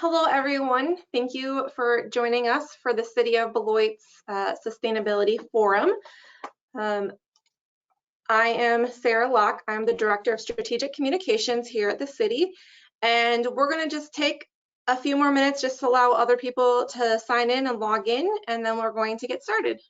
Hello, everyone. Thank you for joining us for the City of Beloit's Sustainability Forum. I am Sarah Locke. I'm the Director of Strategic Communications here at the city, and we're going to just take a few more minutes just to allow other people to sign in and log in, and then we're going to get started.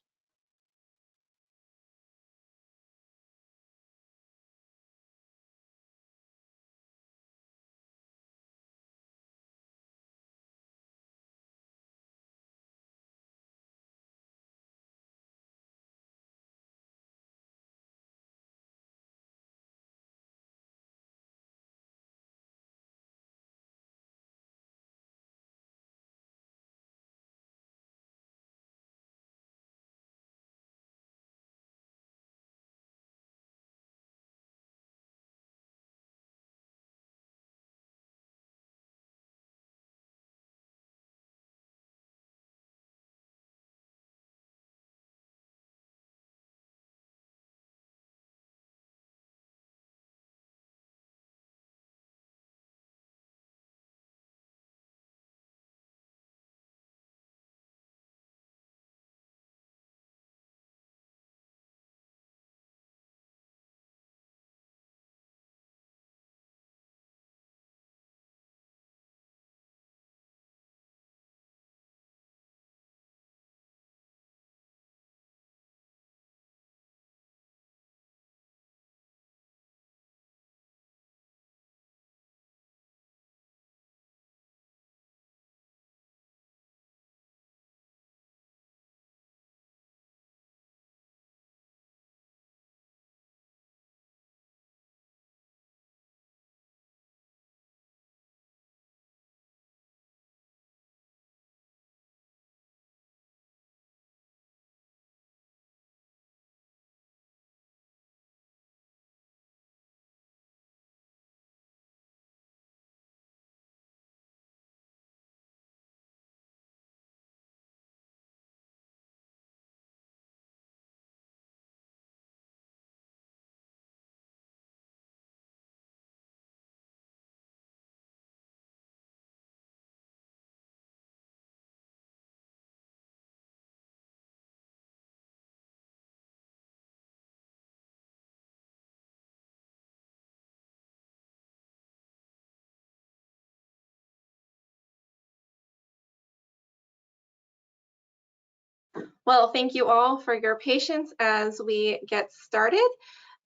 Well, thank you all for your patience as we get started.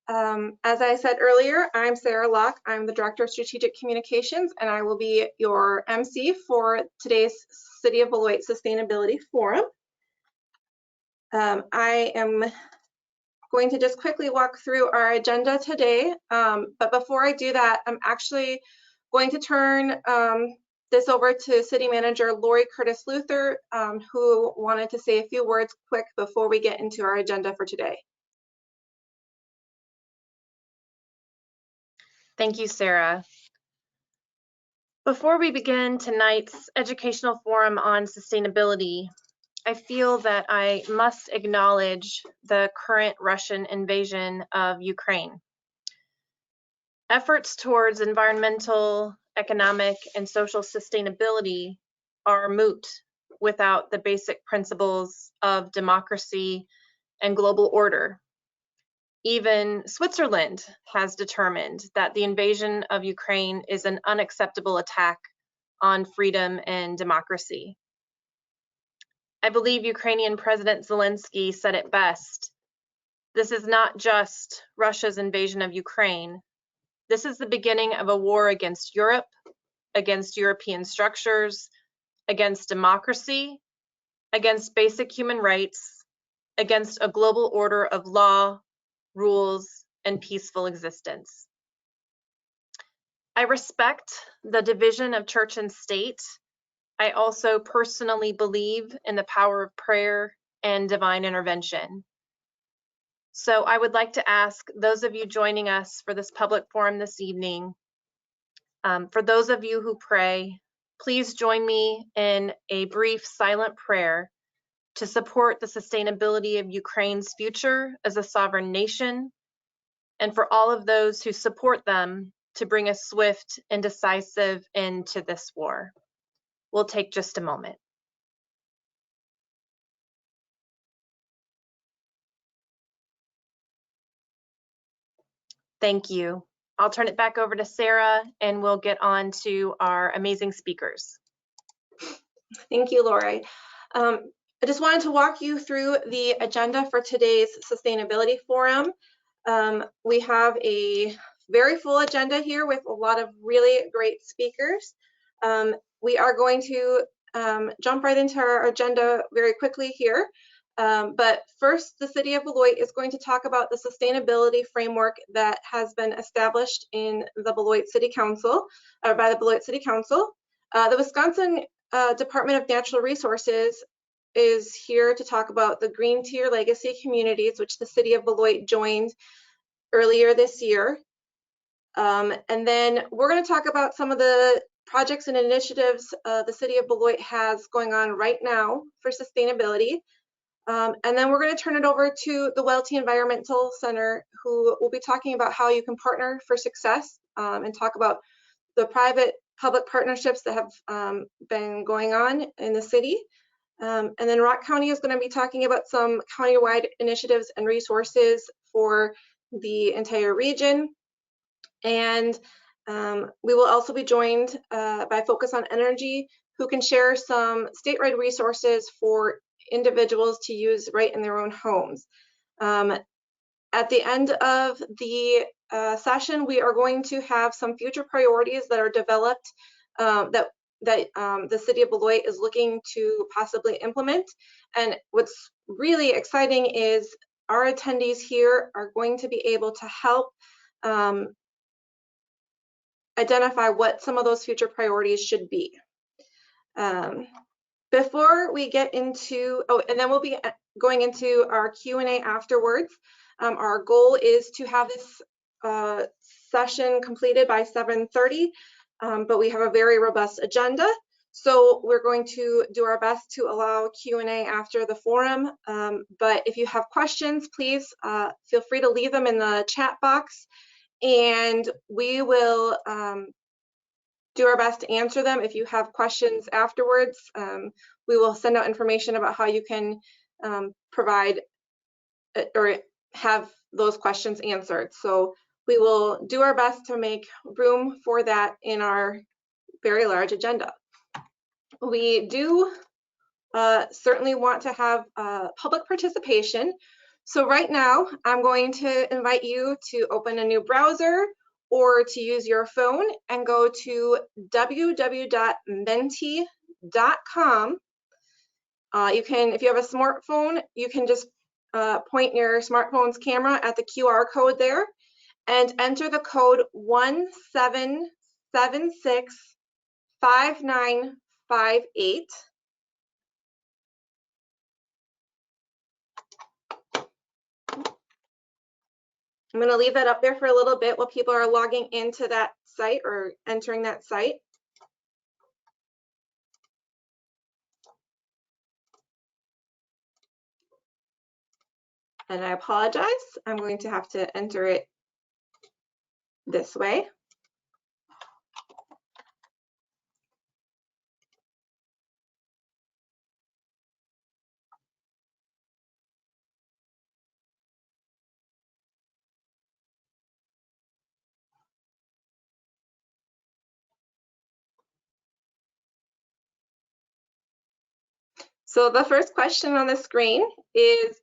As I said earlier, I'm Sarah Locke. I'm the Director of Strategic Communications, and I will be your MC for today's City of Beloit Sustainability Forum. I am going to just quickly walk through our agenda today, but before I do that, I'm actually going to turn this over to City Manager Lori Curtis Luther, who wanted to say a few words quick before we get into our agenda for today. Thank you, Sarah. Before we begin tonight's educational forum on sustainability, I feel that I must acknowledge the current Russian invasion of Ukraine. Efforts towards environmental, economic, and social sustainability are moot without the basic principles of democracy and global order. Even Switzerland has determined that the invasion of Ukraine is an unacceptable attack on freedom and democracy. I believe Ukrainian President Zelensky said it best. This is not just Russia's invasion of Ukraine. This is the beginning of a war against Europe, against European structures, against democracy, against basic human rights, against a global order of law, rules, and peaceful existence. I respect the division of church and state. I also personally believe in the power of prayer and divine intervention. So I would like to ask those of you joining us for this public forum this evening, for those of you who pray, please join me in a brief silent prayer to support the sustainability of Ukraine's future as a sovereign nation, and for all of those who support them to bring a swift and decisive end to this war. will take just a moment. Thank you. I'll turn it back over to Sarah and we'll get on to our amazing speakers. Thank you, Lori. I just wanted to walk you through the agenda for today's Sustainability Forum. We have a very full agenda here with a lot of really great speakers. We are going to jump right into our agenda very quickly here. But first, the City of Beloit is going to talk about the sustainability framework that has been established in the Beloit City Council, or by the Beloit City Council. The Wisconsin Department of Natural Resources is here to talk about the Green Tier Legacy Communities, which the City of Beloit joined earlier this year. And then we're going to talk about some of the projects and initiatives the City of Beloit has going on right now for sustainability. And then we're going to turn it over to the Welty Environmental Center, who will be talking about how you can partner for success and talk about the private-public partnerships that have been going on in the city. And then Rock County is going to be talking about some countywide initiatives and resources for the entire region. And we will also be joined by Focus on Energy, who can share some statewide resources for individuals to use right in their own homes. At the end of the session, we are going to have some future priorities that are developed that the City of Beloit is looking to possibly implement. And what's really exciting is our attendees here are going to be able to help identify what some of those future priorities should be. Before we get into, and then we'll be going into our Q&A afterwards. Our goal is to have this session completed by 7:30, but we have a very robust agenda. So we're going to do our best to allow Q&A after the forum. But if you have questions, please feel free to leave them in the chat box, and we will do our best to answer them. If you have questions afterwards, we will send out information about how you can provide or have those questions answered. So we will do our best to make room for that in our very large agenda. We do certainly want to have public participation. So right now, I'm going to invite you to open a new browser or to use your phone and go to www.menti.com. You can, if you have a smartphone, you can just point your smartphone's camera at the QR code there and enter the code 17765958. I'm going to leave that up there for a little bit while people are logging into that site or entering that site. And I apologize, I'm going to have to enter it this way. So the first question on the screen is,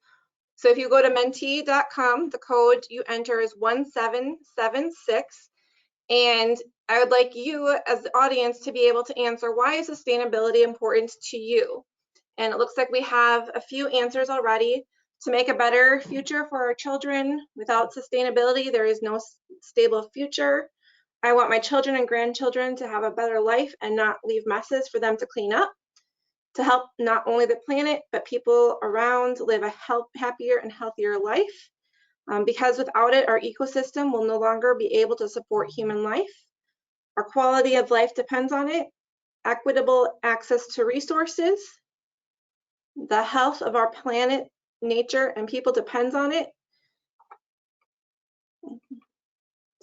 so if you go to menti.com, the code you enter is 1776. And I would like you as the audience to be able to answer, why is sustainability important to you? And it looks like we have a few answers already. To make a better future for our children. Without sustainability, there is no stable future. I want my children and grandchildren to have a better life and not leave messes for them to clean up. To help not only the planet, but people around live a happier and healthier life. Because without it, our ecosystem will no longer be able to support human life. Our quality of life depends on it. Equitable access to resources. The health of our planet, nature, and people depends on it.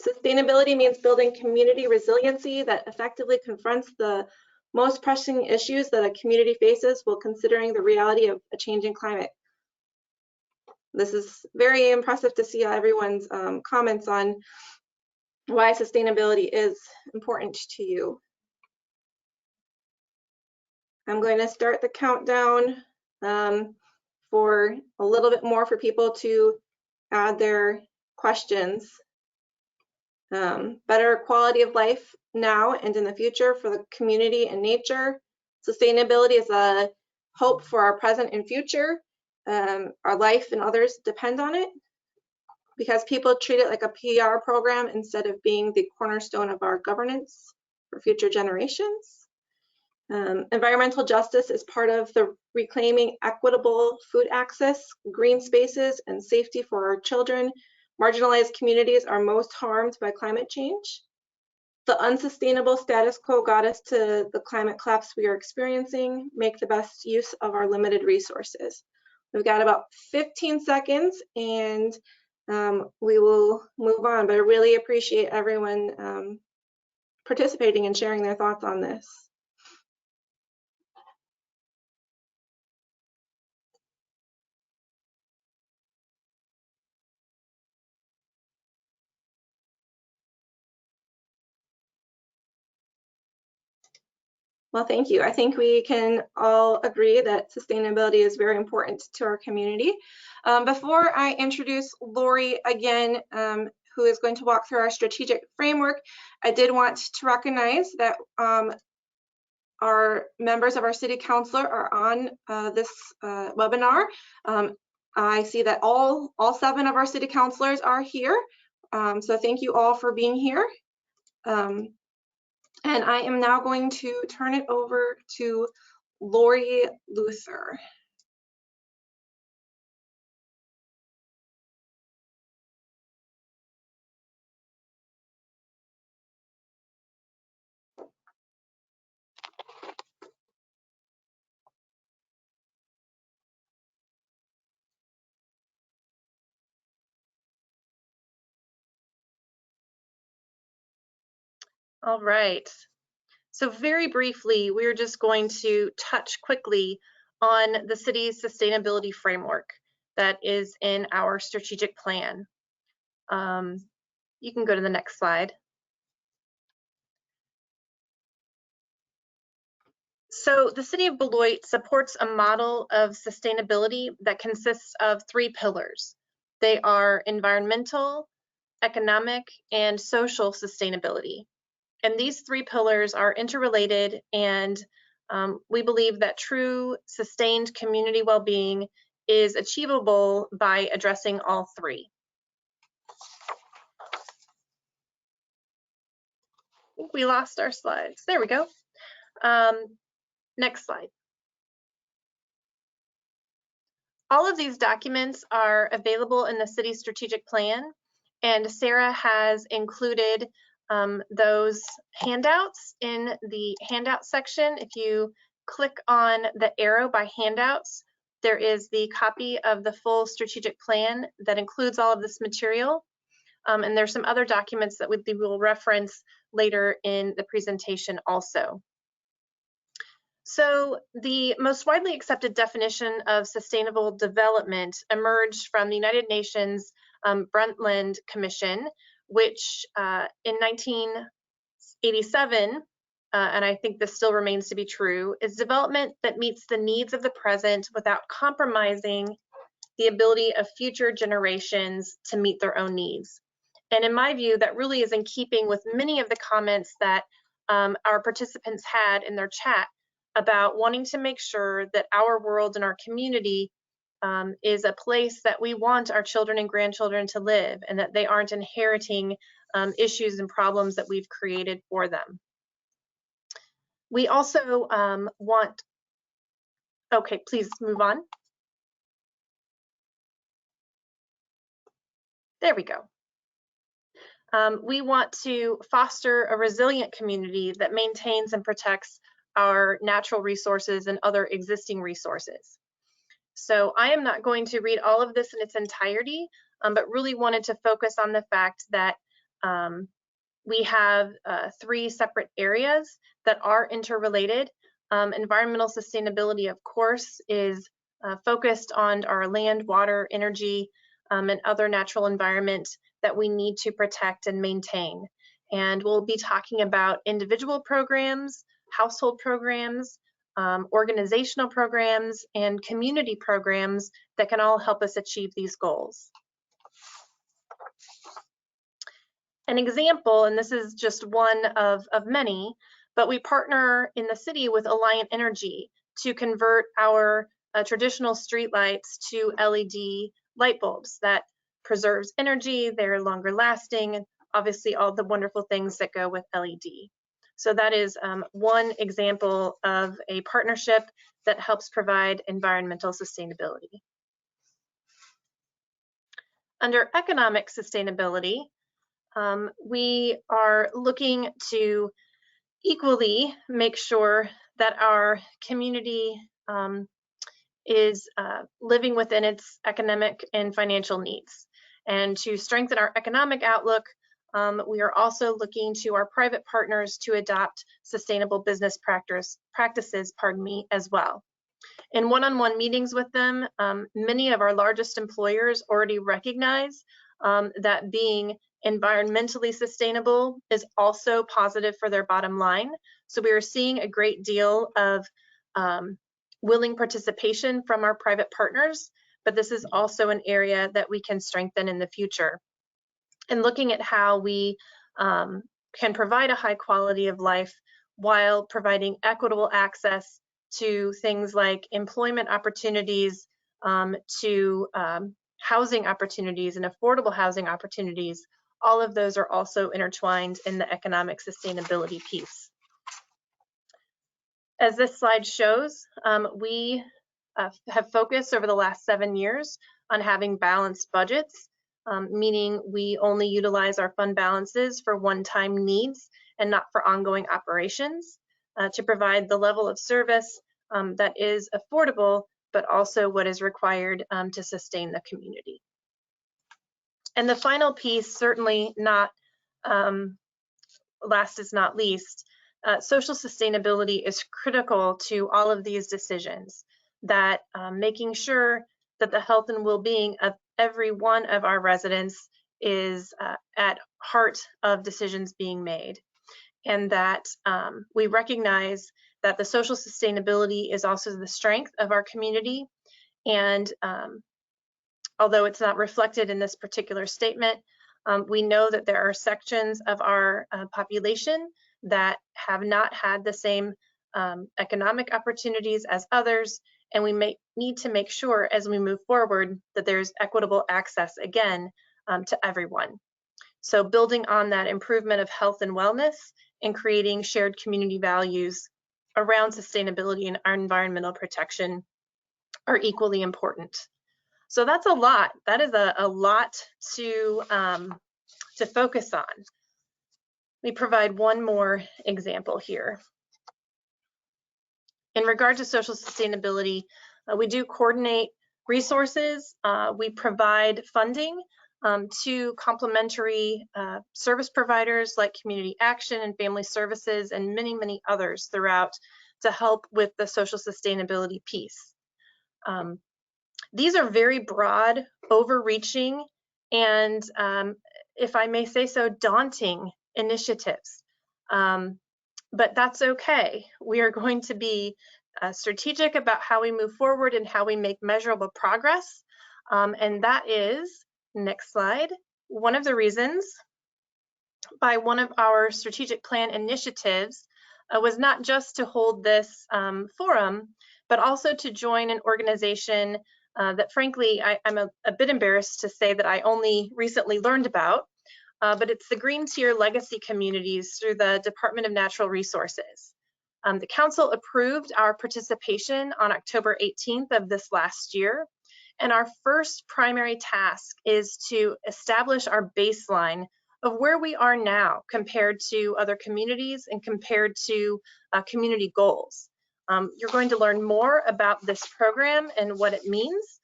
Sustainability means building community resiliency that effectively confronts the most pressing issues that a community faces while considering the reality of a changing climate. This is very impressive to see everyone's comments on why sustainability is important to you. I'm going to start the countdown for a little bit more for people to add their questions. Better quality of life now and in the future for the community and nature. Sustainability is a hope for our present and future. Our life and others depend on it because people treat it like a PR program instead of being the cornerstone of our governance for future generations. Environmental justice is part of the reclaiming equitable food access, green spaces, and safety for our children. Marginalized communities are most harmed by climate change. The unsustainable status quo got us to the climate collapse we are experiencing. Make the best use of our limited resources. We've got about 15 seconds and we will move on, but I really appreciate everyone participating and sharing their thoughts on this. Well, thank you. I think we can all agree that sustainability is very important to our community. Before I introduce Lori again, who is going to walk through our strategic framework, I did want to recognize that our members of our city council are on this webinar. I see that all 7 of our city councilors are here. So thank you all for being here. And I am now going to turn it over to Lori Luther. All right. So very briefly, we're just going to touch quickly on the city's sustainability framework that is in our strategic plan. You can go to the next slide. So the city of Beloit supports a model of sustainability that consists of 3 pillars. They are environmental, economic, and social sustainability. And these 3 pillars are interrelated, and we believe that true sustained community well-being is achievable by addressing all 3. I think we lost our slides. There we go. Next slide. All of these documents are available in the city strategic plan, and Sarah has included those handouts in the handout section. If you click on the arrow by handouts, there is the copy of the full strategic plan that includes all of this material. And there's some other documents that we will reference later in the presentation also. So the most widely accepted definition of sustainable development emerged from the United Nations Brundtland Commission, which in 1987, and I think this still remains to be true, is development that meets the needs of the present without compromising the ability of future generations to meet their own needs. And in my view, that really is in keeping with many of the comments that our participants had in their chat about wanting to make sure that our world and our community is a place that we want our children and grandchildren to live, and that they aren't inheriting issues and problems that we've created for them. We also want, okay, please move on. There we go. We want to foster a resilient community that maintains and protects our natural resources and other existing resources. So I am not going to read all of this in its entirety, but really wanted to focus on the fact that we have 3 separate areas that are interrelated. Environmental sustainability, of course, is focused on our land, water, energy, and other natural environment that we need to protect and maintain. And we'll be talking about individual programs, household programs, organizational programs, and community programs that can all help us achieve these goals. An example, and this is just one of many, but we partner in the city with Alliant Energy to convert our traditional streetlights to LED light bulbs. That preserves energy, they're longer lasting, and obviously all the wonderful things that go with LED. So that is one example of a partnership that helps provide environmental sustainability. Under economic sustainability, we are looking to equally make sure that our community is living within its economic and financial needs. And to strengthen our economic outlook, we are also looking to our private partners to adopt sustainable business practices, as well. In one-on-one meetings with them, many of our largest employers already recognize that being environmentally sustainable is also positive for their bottom line. So we are seeing a great deal of willing participation from our private partners, but this is also an area that we can strengthen in the future. And looking at how we can provide a high quality of life while providing equitable access to things like employment opportunities, to housing opportunities and affordable housing opportunities. All of those are also intertwined in the economic sustainability piece. As this slide shows, we have focused over the last 7 years on having balanced budgets, meaning we only utilize our fund balances for one-time needs and not for ongoing operations, to provide the level of service that is affordable, but also what is required to sustain the community. And the final piece, certainly not last is not least, social sustainability is critical to all of these decisions, that making sure that the health and well-being of every one of our residents is at heart of decisions being made, and that we recognize that the social sustainability is also the strength of our community. And although it's not reflected in this particular statement, we know that there are sections of our population that have not had the same economic opportunities as others, and we may need to make sure as we move forward that there's equitable access again to everyone. So building on that improvement of health and wellness and creating shared community values around sustainability and our environmental protection are equally important. So that's a lot. That is a lot to focus on. Let me provide one more example here. In regard to social sustainability, we do coordinate resources. We provide funding to complementary service providers like Community Action and Family Services and many, many others throughout to help with the social sustainability piece. These are very broad, overreaching, and if I may say so, daunting initiatives. But that's okay. We are going to be strategic about how we move forward and how we make measurable progress. And that is, next slide, one of the reasons by one of our strategic plan initiatives was not just to hold this forum, but also to join an organization that frankly, I'm a bit embarrassed to say that I only recently learned about, but it's the Green Tier Legacy Communities through the Department of Natural Resources. The council approved our participation on October 18th of this last year, and our first primary task is to establish our baseline of where we are now compared to other communities and compared to community goals. You're going to learn more about this program and what it means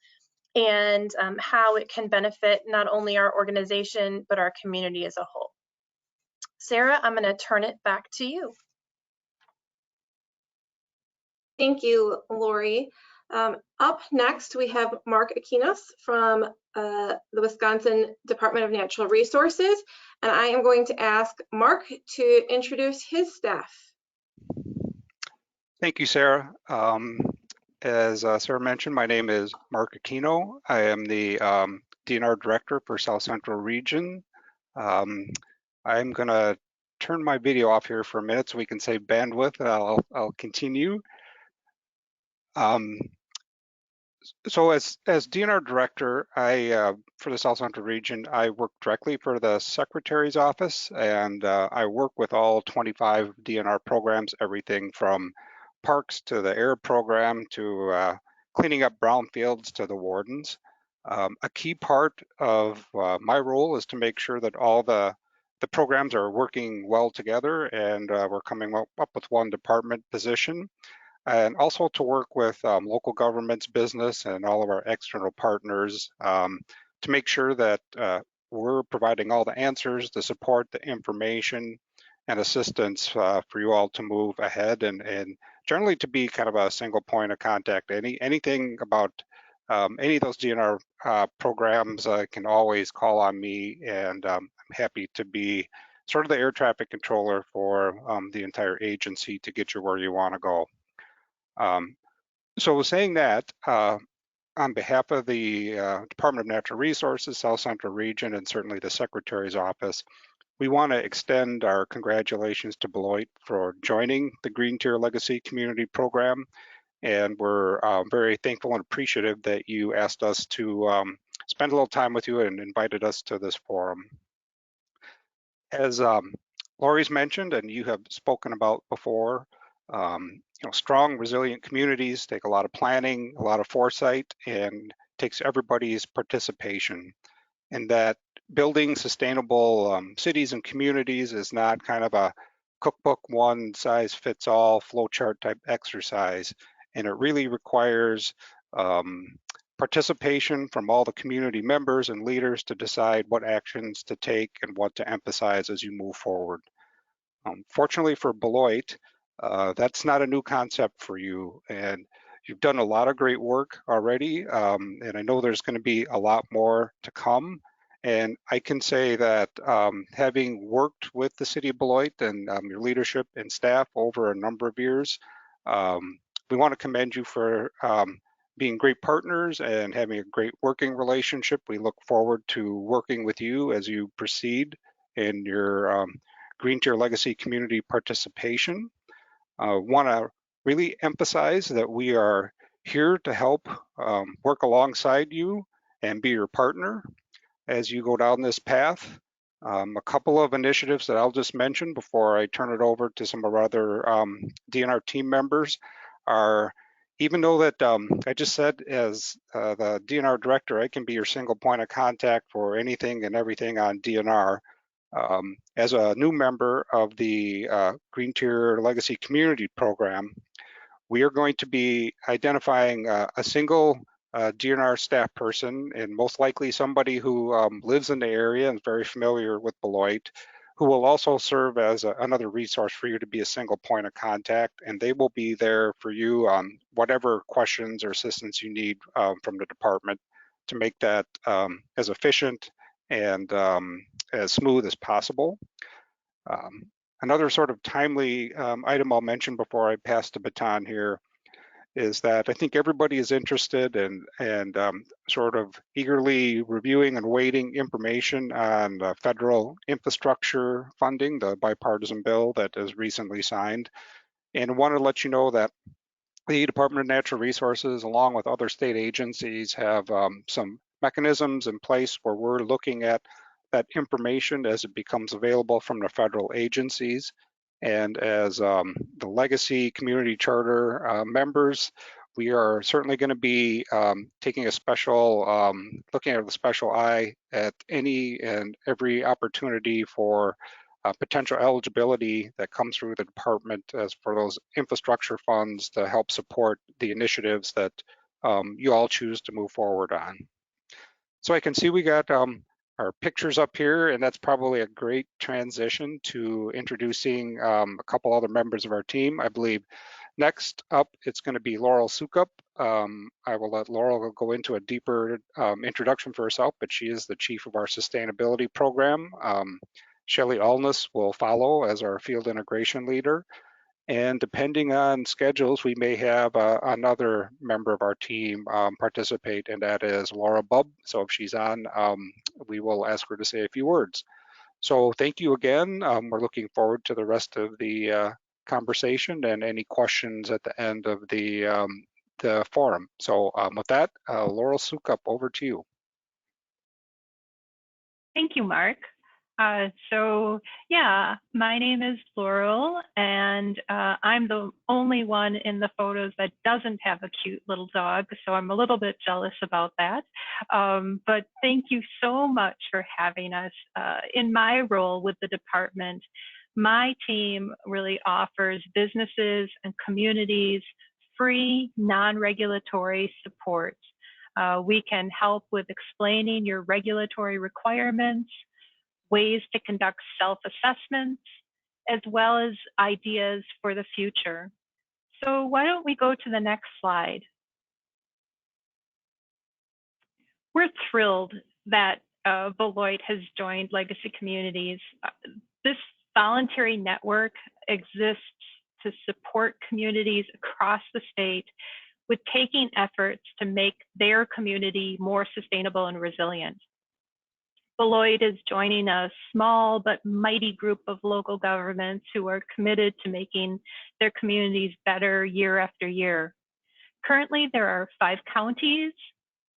and how it can benefit not only our organization, but our community as a whole. Sarah, I'm going to turn it back to you. Thank you, Lori. Up next, we have Mark Aquinas from the Wisconsin Department of Natural Resources, and I am going to ask Mark to introduce his staff. Thank you, Sarah. As Sarah mentioned, my name is Mark Aquino. I am the DNR Director for South Central Region. I'm going to turn my video off here for a minute so we can save bandwidth, and I'll continue. So as DNR Director, for the South Central Region, I work directly for the Secretary's office, and I work with all 25 DNR programs, everything from parks to the air program to cleaning up brownfields to the wardens. A key part of my role is to make sure that all the programs are working well together, and we're coming up with one department position, and also to work with local governments, business, and all of our external partners to make sure that we're providing all the answers, the support, the information, and assistance for you all to move ahead, and generally to be kind of a single point of contact. Anything about any of those DNR programs can always call on me, and I'm happy to be sort of the air traffic controller for the entire agency to get you where you want to go. So saying that, on behalf of the Department of Natural Resources, South Central Region, and certainly the Secretary's Office, we want to extend our congratulations to Beloit for joining the Green Tier Legacy Community Program. And we're very thankful and appreciative that you asked us to spend a little time with you and invited us to this forum. As Lori's mentioned, and you have spoken about before, strong, resilient communities take a lot of planning, a lot of foresight, and takes everybody's participation. And that building sustainable cities and communities is not kind of a cookbook, one size fits all flowchart type exercise. And it really requires participation from all the community members and leaders to decide what actions to take and what to emphasize as you move forward. Fortunately for Beloit, that's not a new concept for you, and you've done a lot of great work already, and I know there's going to be a lot more to come. And I can say that having worked with the City of Beloit and your leadership and staff over a number of years, we want to commend you for being great partners and having a great working relationship. We look forward to working with you as you proceed in your Green Tier Legacy community participation. Want to really emphasize that we are here to help work alongside you and be your partner as you go down this path. A couple of initiatives that I'll just mention before I turn it over to some of our other DNR team members are, even though that I just said as the DNR director, I can be your single point of contact for anything and everything on DNR. As a new member of the Green Tier Legacy Community Program, we are going to be identifying a single DNR staff person, and most likely somebody who lives in the area and is very familiar with Beloit, who will also serve as another resource for you to be a single point of contact, and they will be there for you on whatever questions or assistance you need from the department to make that as efficient and as smooth as possible. Another sort of timely item I'll mention before I pass the baton here is that I think everybody is interested and sort of eagerly reviewing and waiting information on the federal infrastructure funding, the bipartisan bill that is recently signed. And I want to let you know that the Department of Natural Resources, along with other state agencies, have some mechanisms in place where we're looking at that information as it becomes available from the federal agencies. And as the Legacy Community Charter members, we are certainly going to be taking a special, looking at a special eye at any and every opportunity for potential eligibility that comes through the department as for those infrastructure funds to help support the initiatives that you all choose to move forward on. So I can see we got our pictures up here, and that's probably a great transition to introducing a couple other members of our team. I believe next up, it's going to be Laurel Sukup. I will let Laurel go into a deeper introduction for herself, but she is the chief of our sustainability program. Shelley Allness will follow as our field integration leader. And depending on schedules, we may have another member of our team participate, and that is Laura Bubb. So if she's on, we will ask her to say a few words. So thank you again. We're looking forward to the rest of the conversation and any questions at the end of the forum. So with that, Laurel Sukup, over to you. Thank you, Mark. Yeah, my name is Laurel, and I'm the only one in the photos that doesn't have a cute little dog, so I'm a little bit jealous about that. But thank you so much for having us. In my role with the department, my team really offers businesses and communities free, non-regulatory support. We can help with explaining your regulatory requirements, ways to conduct self-assessments, as well as ideas for the future. So why don't we go to the next slide? We're thrilled that Beloit has joined Legacy Communities. This voluntary network exists to support communities across the state with taking efforts to make their community more sustainable and resilient. Beloit is joining a small but mighty group of local governments who are committed to making their communities better year after year. Currently, there are 5 counties,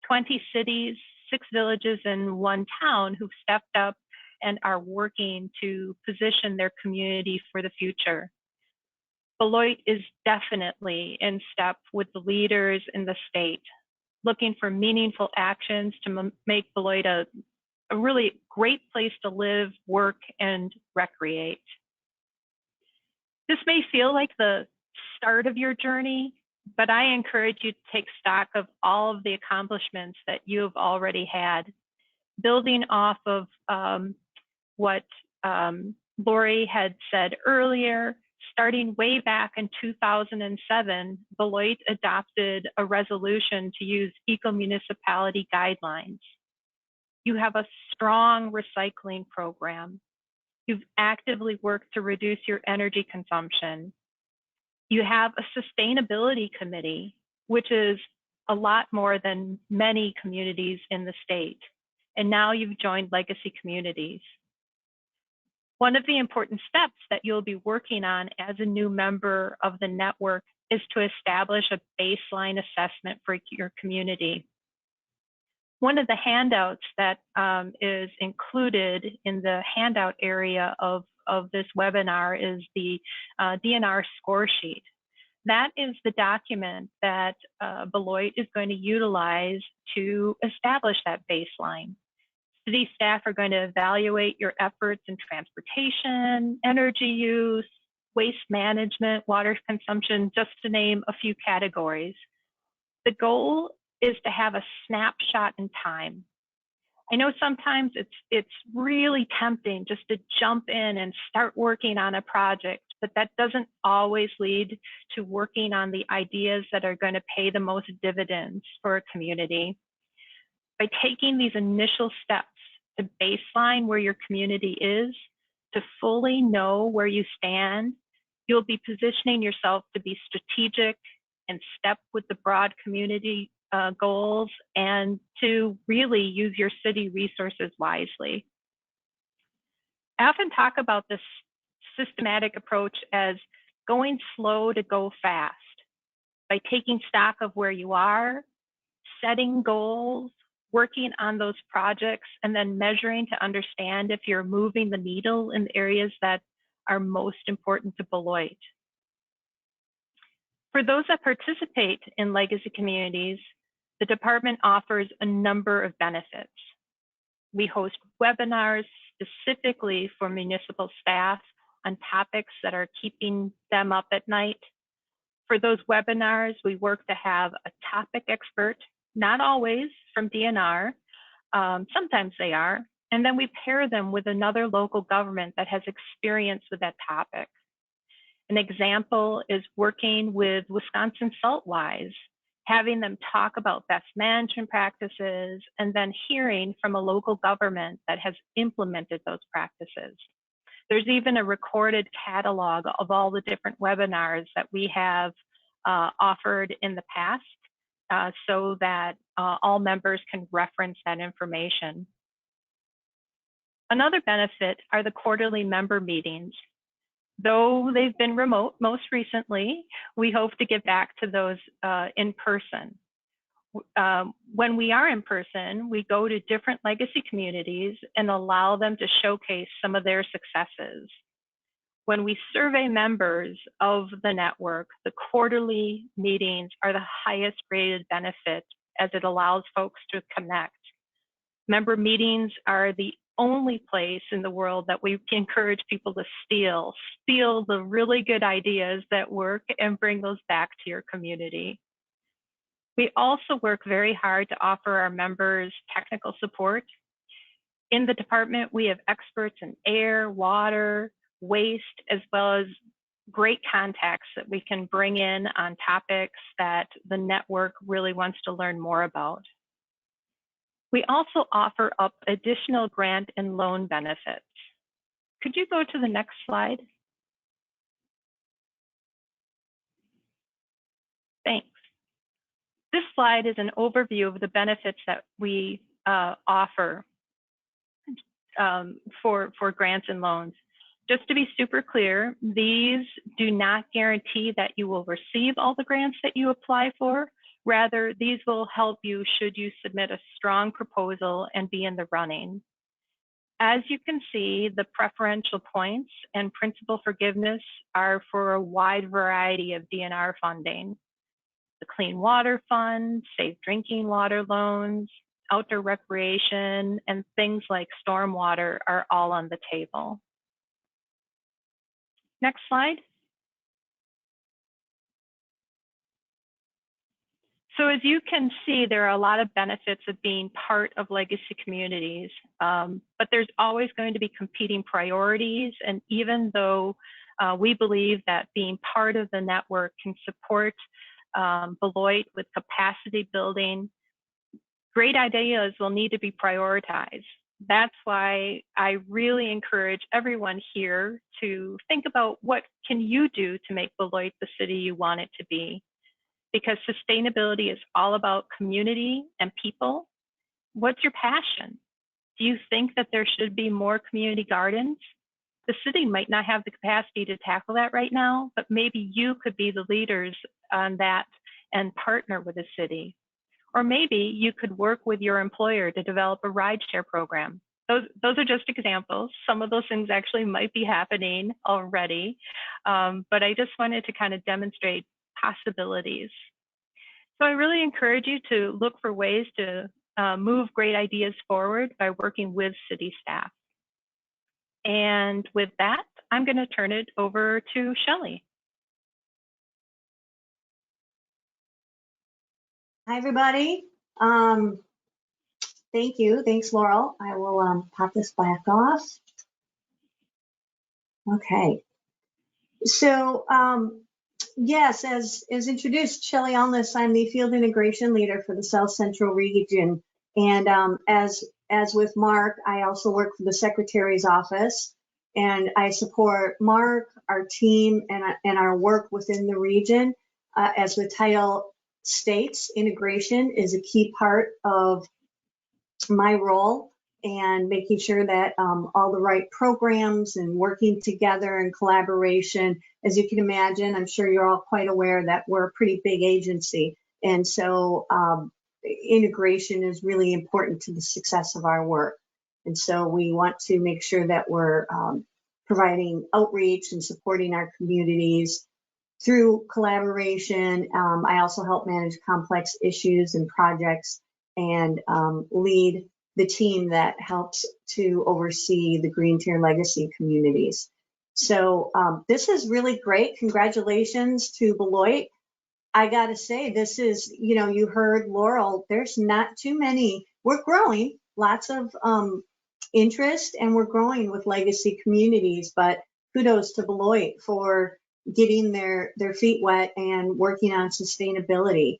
20 cities, 6 villages, and 1 town who've stepped up and are working to position their community for the future. Beloit is definitely in step with the leaders in the state, looking for meaningful actions to make Beloit a really great place to live, work, and recreate. This may feel like the start of your journey, but I encourage you to take stock of all of the accomplishments that you have already had. Building off of what Lori had said earlier, starting way back in 2007, Beloit adopted a resolution to use eco-municipality guidelines. You have a strong recycling program. You've actively worked to reduce your energy consumption. You have a sustainability committee, which is a lot more than many communities in the state. And now you've joined Legacy Communities. One of the important steps that you'll be working on as a new member of the network is to establish a baseline assessment for your community. One of the handouts that is included in the handout area of this webinar is the DNR score sheet. That is the document that Beloit is going to utilize to establish that baseline. City staff are going to evaluate your efforts in transportation, energy use, waste management, water consumption, just to name a few categories. The goal is to have a snapshot in time. I know sometimes it's really tempting just to jump in and start working on a project, but that doesn't always lead to working on the ideas that are going to pay the most dividends for a community. By taking these initial steps to baseline where your community is, to fully know where you stand, you'll be positioning yourself to be strategic and step with the broad community goals and to really use your city resources wisely. I often talk about this systematic approach as going slow to go fast. By taking stock of where you are, setting goals, working on those projects, and then measuring to understand if you're moving the needle in the areas that are most important to Beloit. For those that participate in Legacy Communities, the department offers a number of benefits. We host webinars specifically for municipal staff on topics that are keeping them up at night. For those webinars, we work to have a topic expert, not always from DNR, sometimes they are, And then we pair them with another local government that has experience with that topic. An example is working with Wisconsin Saltwise, having them talk about best management practices, and then hearing from a local government that has implemented those practices. There's even a recorded catalog of all the different webinars that we have offered in the past so that all members can reference that information. Another benefit are the quarterly member meetings. Though they've been remote most recently, we hope to get back to those in person. When we are in person, we go to different legacy communities and allow them to showcase some of their successes. When we survey members of the network, the quarterly meetings are the highest rated benefit as it allows folks to connect. Member meetings are the only place in the world that we encourage people to steal the really good ideas that work and bring those back to your community. We also work very hard to offer our members technical support. In the department, we have experts in air, water, waste, as well as great contacts that we can bring in on topics that the network really wants to learn more about. We also offer up additional grant and loan benefits. Could you go to the next slide? Thanks. This slide is an overview of the benefits that we offer for grants and loans. Just to be super clear, these do not guarantee that you will receive all the grants that you apply for. Rather, these will help you should you submit a strong proposal and be in the running. As you can see, the preferential points and principal forgiveness are for a wide variety of DNR funding. The Clean Water Fund, Safe Drinking Water loans, outdoor recreation, and things like stormwater are all on the table. Next slide. So as you can see, there are a lot of benefits of being part of legacy communities, but there's always going to be competing priorities. And even though we believe that being part of the network can support Beloit with capacity building, great ideas will need to be prioritized. That's why I really encourage everyone here to think about what can you do to make Beloit the city you want it to be. Because sustainability is all about community and people. What's your passion? Do you think that there should be more community gardens? The city might not have the capacity to tackle that right now, but maybe you could be the leaders on that and partner with the city. Or maybe you could work with your employer to develop a rideshare program. Those are just examples. Some of those things actually might be happening already, but I just wanted to kind of demonstrate possibilities. So I really encourage you to look for ways to move great ideas forward by working with city staff. And with that, I'm going to turn it over to Shelley. Hi, everybody. Thank you. Thanks, Laurel. I will pop this back off. Okay. So, yes, as introduced, Shelley Allness, I'm the field integration leader for the South Central region. And as with Mark, I also work for the Secretary's office, and I support Mark, our team, and our work within the region. As the title states, integration is a key part of my role, and making sure that all the right programs and working together in collaboration. As you can imagine, I'm sure you're all quite aware that we're a pretty big agency. And so integration is really important to the success of our work. And so we want to make sure that we're providing outreach and supporting our communities through collaboration. I also help manage complex issues and projects and lead the team that helps to oversee the Green Tier Legacy communities. So this is really great. Congratulations to Beloit. I gotta say, this is, you heard Laurel, there's not too many. We're growing, lots of interest, and we're growing with legacy communities. But kudos to Beloit for getting their feet wet and working on sustainability.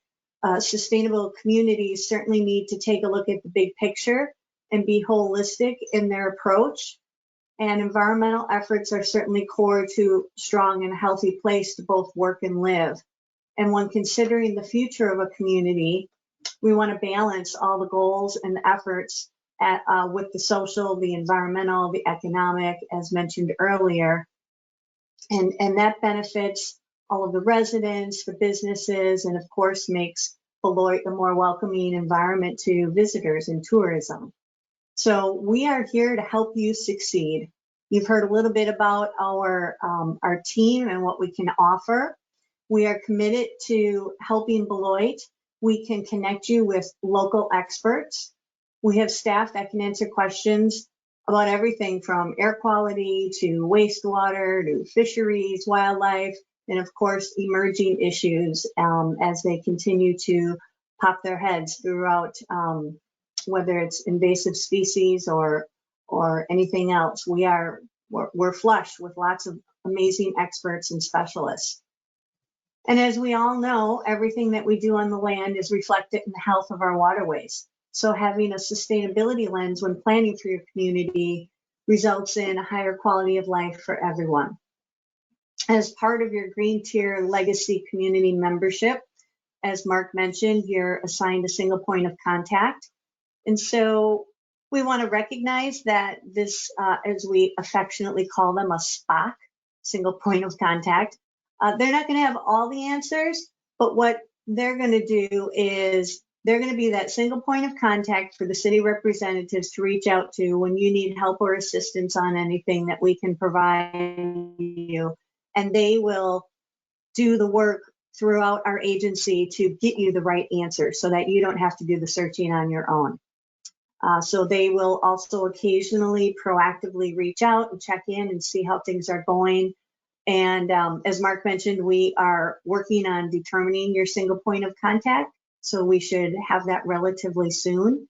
Sustainable communities certainly need to take a look at the big picture and be holistic in their approach. And environmental efforts are certainly core to strong and healthy place to both work and live. And when considering the future of a community, we want to balance all the goals and the efforts with the social, the environmental, the economic, as mentioned earlier. And that benefits all of the residents, the businesses, and of course makes Beloit a more welcoming environment to visitors and tourism. So we are here to help you succeed. You've heard a little bit about our team and what we can offer. We are committed to helping Beloit. We can connect you with local experts. We have staff that can answer questions about everything from air quality to wastewater to fisheries, wildlife, and of course, emerging issues as they continue to pop their heads throughout, whether it's invasive species or anything else. We're flush with lots of amazing experts and specialists. And as we all know, everything that we do on the land is reflected in the health of our waterways. So having a sustainability lens when planning for your community results in a higher quality of life for everyone. As part of your Green Tier Legacy Community membership, as Mark mentioned, you're assigned a single point of contact. And so we want to recognize that this, as we affectionately call them, a SPOC, single point of contact. They're not going to have all the answers, but what they're going to do is they're going to be that single point of contact for the city representatives to reach out to when you need help or assistance on anything that we can provide you. And they will do the work throughout our agency to get you the right answer so that you don't have to do the searching on your own. So they will also occasionally proactively reach out and check in and see how things are going. And as Mark mentioned, we are working on determining your single point of contact. So we should have that relatively soon.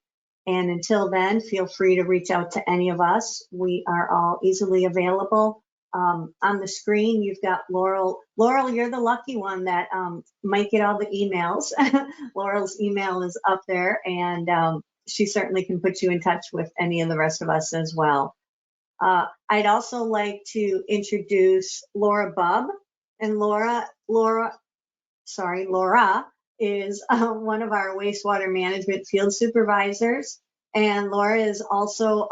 And until then, feel free to reach out to any of us. We are all easily available. On the screen, you've got Laurel. Laurel, you're the lucky one that might get all the emails. Laurel's email is up there, and she certainly can put you in touch with any of the rest of us as well. I'd also like to introduce Laura Bubb, and Laura is one of our wastewater management field supervisors, and Laura is also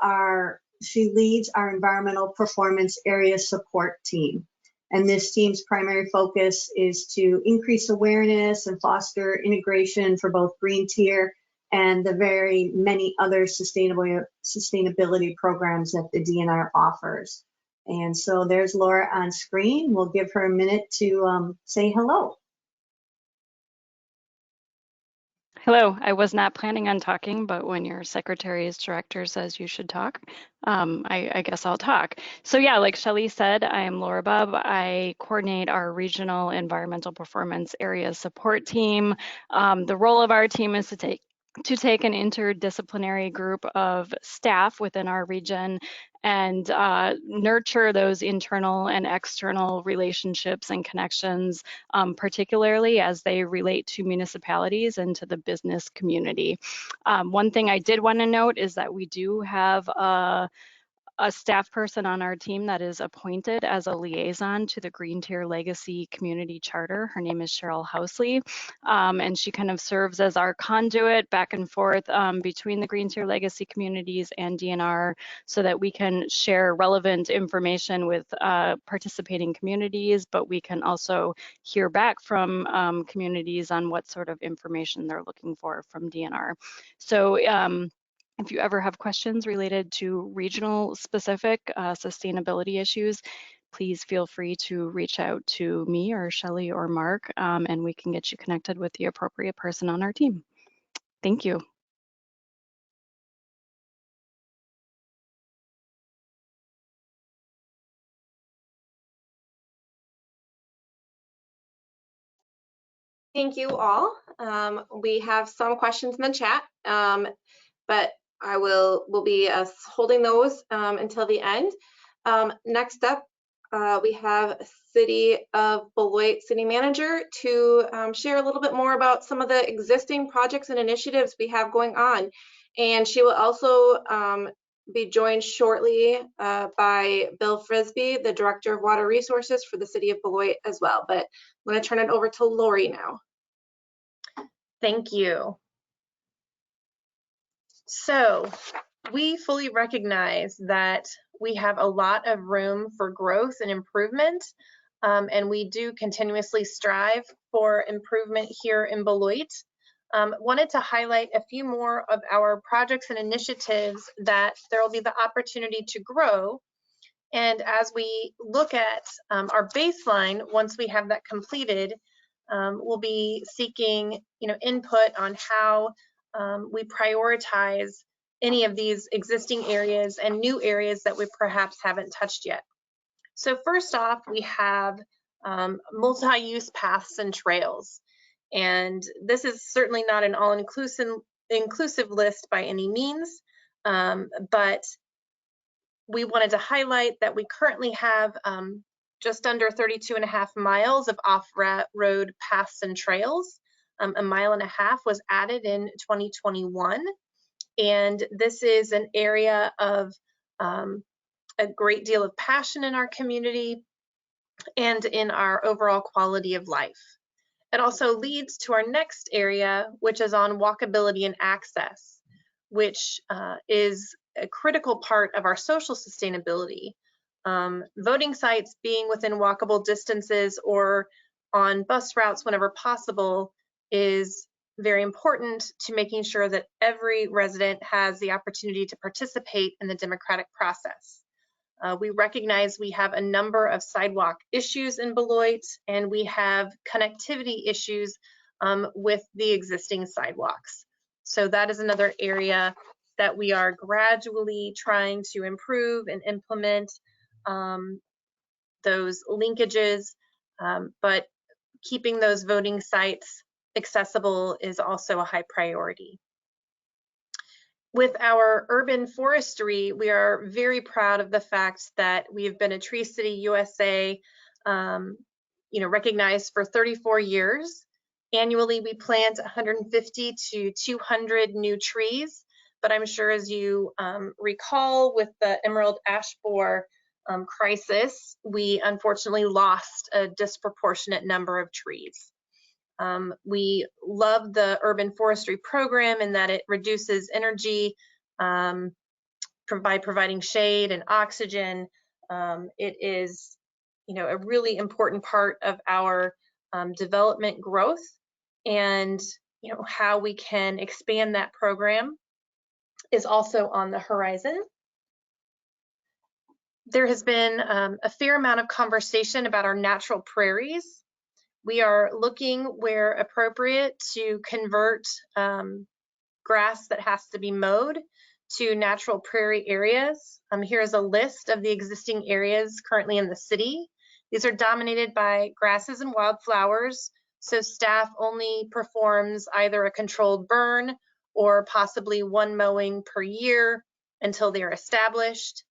she leads our environmental performance area support team. And this team's primary focus is to increase awareness and foster integration for both Green Tier and the very many other sustainability programs that the DNR offers. And so there's Laura on screen. We'll give her a minute to say hello. Hello, I was not planning on talking, but when your secretary's director says you should talk, I guess I'll talk. So yeah, like Shelley said, I am Laura Bubb. I coordinate our regional environmental performance area support team. The role of our team is to take an interdisciplinary group of staff within our region and nurture those internal and external relationships and connections, particularly as they relate to municipalities and to the business community. One thing I did want to note is that we do have a staff person on our team that is appointed as a liaison to the Green Tier Legacy Community Charter. Her name is Cheryl Housley, and she kind of serves as our conduit back and forth between the Green Tier Legacy communities and DNR so that we can share relevant information with participating communities, but we can also hear back from communities on what sort of information they're looking for from DNR. So if you ever have questions related to regional specific sustainability issues, please feel free to reach out to me or Shelley or Mark, and we can get you connected with the appropriate person on our team. Thank you. Thank you all. We have some questions in the chat, but I will be holding those until the end. Next up, we have City of Beloit City Manager to share a little bit more about some of the existing projects and initiatives we have going on. And she will also be joined shortly by Bill Frisbee, the Director of Water Resources for the City of Beloit as well. But I'm going to turn it over to Lori now. Thank you. So we fully recognize that we have a lot of room for growth and improvement, and we do continuously strive for improvement here in Beloit. Wanted to highlight a few more of our projects and initiatives that there will be the opportunity to grow. And as we look at our baseline, once we have that completed, we'll be seeking input on how we prioritize any of these existing areas and new areas that we perhaps haven't touched yet. So first off, we have multi-use paths and trails. And this is certainly not an all-inclusive list by any means, but we wanted to highlight that we currently have just under 32.5 miles of off-road paths and trails. 1.5 miles was added in 2021. And this is an area of a great deal of passion in our community and in our overall quality of life. It also leads to our next area, which is on walkability and access, which is a critical part of our social sustainability. Voting sites being within walkable distances or on bus routes whenever possible is very important to making sure that every resident has the opportunity to participate in the democratic process. We recognize we have a number of sidewalk issues in Beloit, and we have connectivity issues with the existing sidewalks. So that is another area that we are gradually trying to improve and implement those linkages, but keeping those voting sites accessible is also a high priority. With our urban forestry, we are very proud of the fact that we have been a Tree City USA, recognized for 34 years. Annually, we plant 150 to 200 new trees, but I'm sure as you recall with the emerald ash borer crisis, we unfortunately lost a disproportionate number of trees. We love the urban forestry program in that it reduces energy by providing shade and oxygen. It is, a really important part of our development growth, and how we can expand that program is also on the horizon. There has been a fair amount of conversation about our natural prairies. We are looking where appropriate to convert grass that has to be mowed to natural prairie areas. Here's a list of the existing areas currently in the city. These are dominated by grasses and wildflowers, so staff only performs either a controlled burn or possibly one mowing per year until they are established.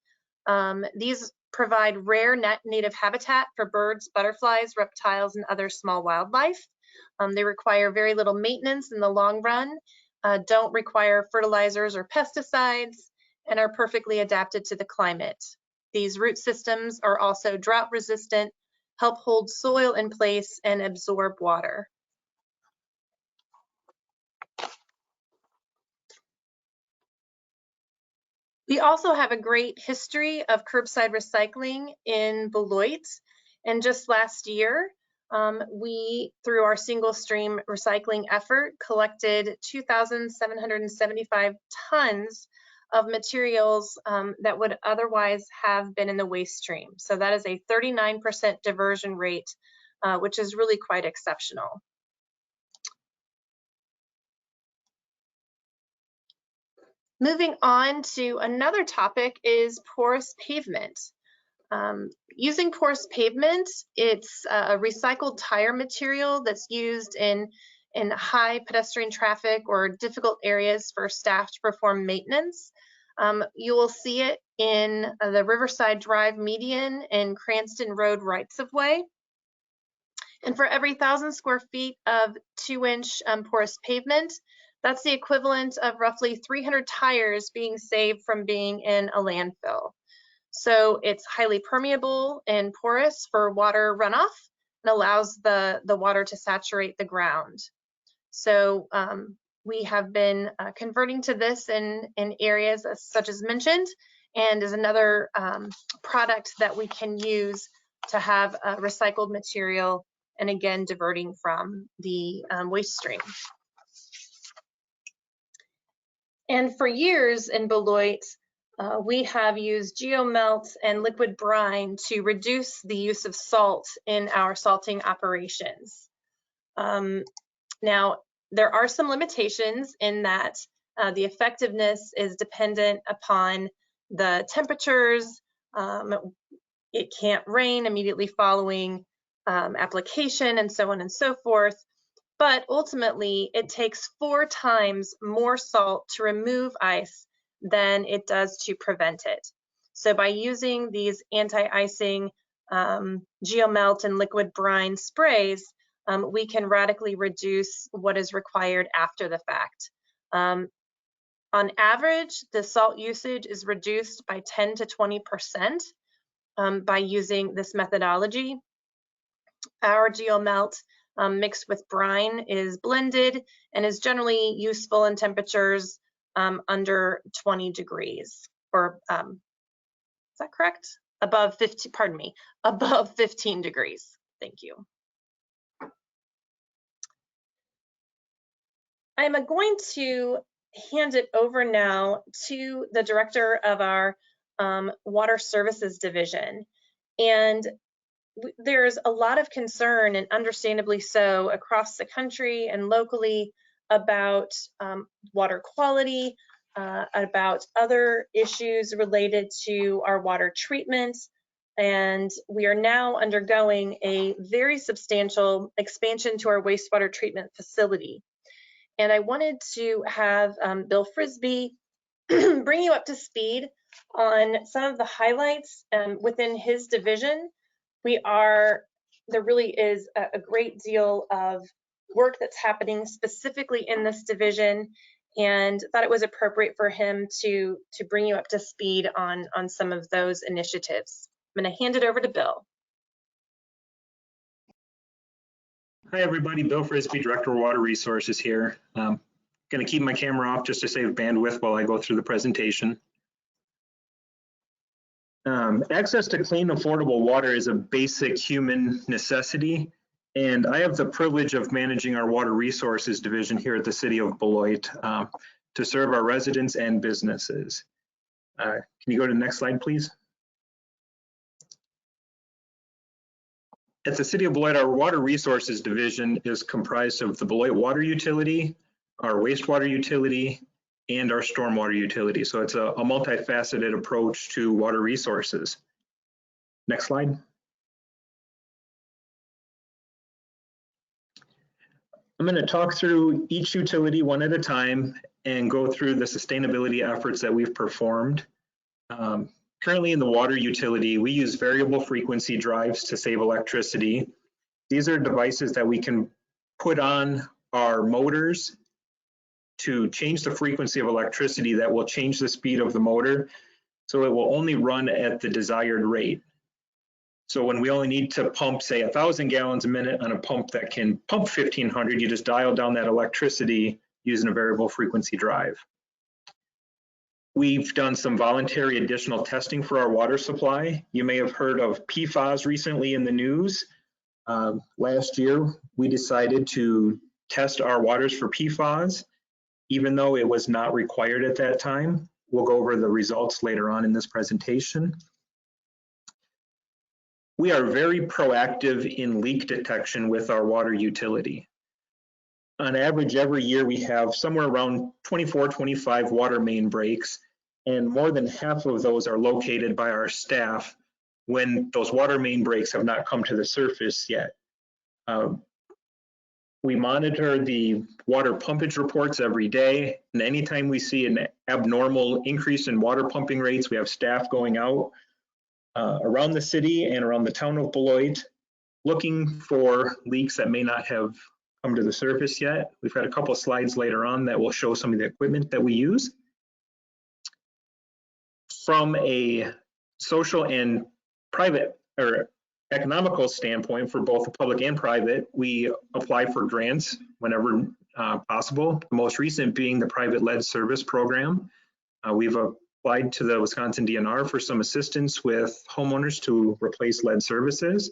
These provide rare native habitat for birds, butterflies, reptiles, and other small wildlife. They require very little maintenance in the long run, don't require fertilizers or pesticides, and are perfectly adapted to the climate. These root systems are also drought resistant, help hold soil in place, and absorb water. We also have a great history of curbside recycling in Beloit. And just last year, we, through our single stream recycling effort, collected 2,775 tons of materials that would otherwise have been in the waste stream. So that is a 39% diversion rate, which is really quite exceptional. Moving on to another topic is porous pavement. Using porous pavement, it's a recycled tire material that's used in in high pedestrian traffic or difficult areas for staff to perform maintenance. You will see it in the Riverside Drive median and Cranston Road rights-of-way. And for every 1,000 square feet of 2-inch porous pavement, that's the equivalent of roughly 300 tires being saved from being in a landfill. So it's highly permeable and porous for water runoff and allows the water to saturate the ground. So we have been converting to this in areas such as mentioned, and is another product that we can use to have recycled material, and again, diverting from the waste stream. And for years in Beloit, we have used geomelt and liquid brine to reduce the use of salt in our salting operations. Now, there are some limitations in that the effectiveness is dependent upon the temperatures. It can't rain immediately following application, and so on and so forth. But ultimately, it takes 4 times more salt to remove ice than it does to prevent it. So by using these anti-icing geomelt and liquid brine sprays, we can radically reduce what is required after the fact. On average, the salt usage is reduced by 10 to 20% by using this methodology. Our geomelt mixed with brine is blended and is generally useful in temperatures under 20 degrees, or is that correct? Above 15, pardon me, above 15 degrees. Thank you. I'm going to hand it over now to the director of our Water Services Division. And there's a lot of concern, and understandably so, across the country and locally about water quality, about other issues related to our water treatment. And we are now undergoing a very substantial expansion to our wastewater treatment facility. And I wanted to have Bill Frisbee bring you up to speed on some of the highlights within his division. There really is a great deal of work that's happening specifically in this division, and thought it was appropriate for him to bring you up to speed on some of those initiatives. I'm going to hand it over to Bill. Hi everybody, Bill Frisbee, Director of Water Resources here. Going to keep my camera off just to save bandwidth while I go through the presentation. Access to clean, affordable water is a basic human necessity, and I have the privilege of managing our Water Resources Division here at the City of Beloit to serve our residents and businesses. Can you go to the next slide, please? At the City of Beloit, our Water Resources Division is comprised of the Beloit Water Utility, our wastewater utility, and our stormwater utility. So it's a multifaceted approach to water resources. Next slide. I'm going to talk through each utility one at a time and go through the sustainability efforts that we've performed. Currently in the water utility, we use variable frequency drives to save electricity. These are devices that we can put on our motors to change the frequency of electricity that will change the speed of the motor, so it will only run at the desired rate. So when we only need to pump, say, 1,000 gallons a minute on a pump that can pump 1,500, you just dial down that electricity using a variable frequency drive. We've done some voluntary additional testing for our water supply. You may have heard of PFAS recently in the news. Last year, we decided to test our waters for PFAS, even though it was not required at that time. We'll go over the results later on in this presentation. We are very proactive in leak detection with our water utility. On average, every year we have somewhere around 24, 25 water main breaks, and more than half of those are located by our staff when those water main breaks have not come to the surface yet. We monitor the water pumpage reports every day, and anytime we see an abnormal increase in water pumping rates, we have staff going out around the city and around the town of Beloit looking for leaks that may not have come to the surface yet. We've got a couple of slides later on that will show some of the equipment that we use. From a social and private or economical standpoint, for both the public and private, we apply for grants whenever possible. The most recent being the private lead service program. We've applied to the Wisconsin DNR for some assistance with homeowners to replace lead services.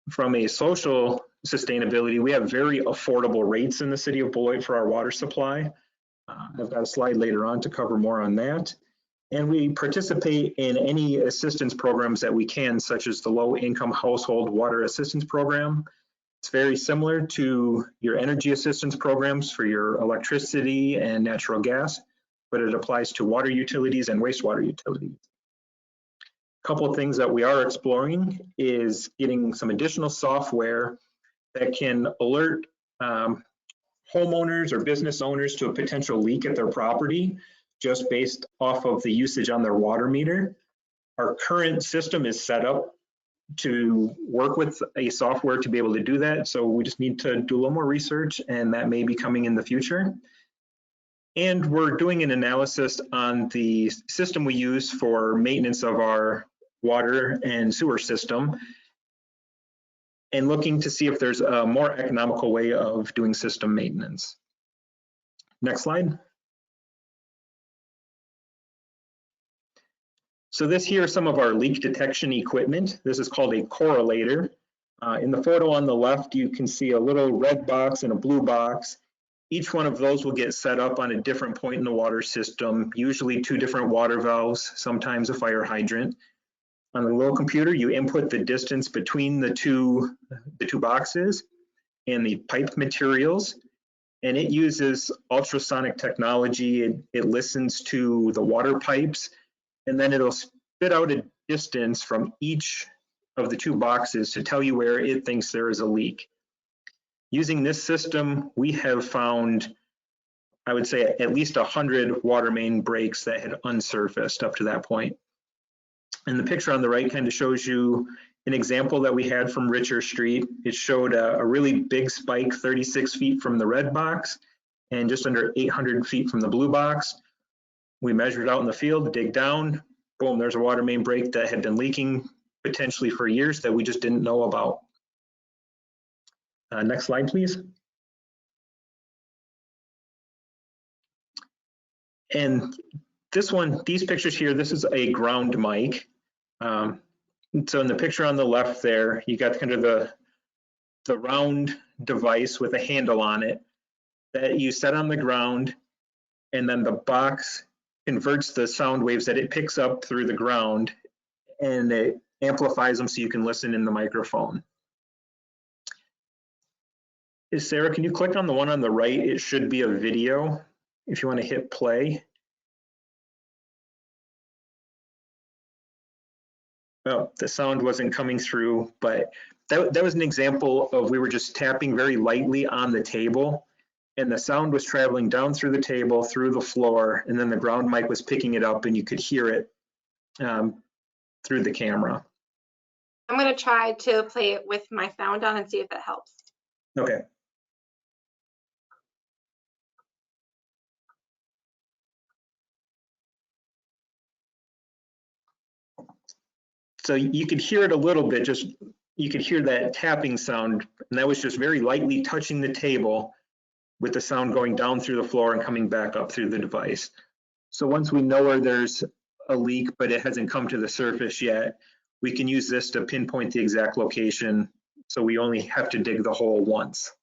From a social sustainability, we have very affordable rates in the city of Beloit for our water supply. I've got a slide later on to cover more on that. And we participate in any assistance programs that we can, such as the Low Income Household Water Assistance Program. It's very similar to your energy assistance programs for your electricity and natural gas, but it applies to water utilities and wastewater utilities. A couple of things that we are exploring is getting some additional software that can alert homeowners or business owners to a potential leak at their property just based off of the usage on their water meter. Our current system is set up to work with a software to be able to do that, so we just need to do a little more research, and that may be coming in the future. And we're doing an analysis on the system we use for maintenance of our water and sewer system and looking to see if there's a more economical way of doing system maintenance. Next slide. So this here is some of our leak detection equipment. This is called a correlator. In the photo on the left, you can see a little red box and a blue box. Each one of those will get set up on a different point in the water system, usually 2 different water valves, sometimes a fire hydrant. On the little computer, you input the distance between the two boxes and the pipe materials, and it uses ultrasonic technology. It listens to the water pipes, and then it'll spit out a distance from each of the 2 boxes to tell you where it thinks there is a leak. Using this system, we have found, I would say, at least 100 water main breaks that had unsurfaced up to that point. And the picture on the right kind of shows you an example that we had from Richer Street. It showed a really big spike 36 feet from the red box and just under 800 feet from the blue box. We measured out in the field, dig down, boom, there's a water main break that had been leaking potentially for years that we just didn't know about. Next slide, please. And this one, these pictures here, this is a ground mic. So in the picture on the left there, you got kind of the round device with a handle on it that you set on the ground, and then the box converts the sound waves that it picks up through the ground, and it amplifies them so you can listen in the microphone. Sarah, can you click on the one on the right? It should be a video if you want to hit play. Oh, the sound wasn't coming through, but that was an example of we were just tapping very lightly on the table, and the sound was traveling down through the table, through the floor, and then the ground mic was picking it up, and you could hear it through the camera. I'm going to try to play it with my sound on and see if that helps. Okay. So you could hear it a little bit, just you could hear that tapping sound, and that was just very lightly touching the table with the sound going down through the floor and coming back up through the device. So once we know where there's a leak, but it hasn't come to the surface yet, we can use this to pinpoint the exact location, so we only have to dig the hole once.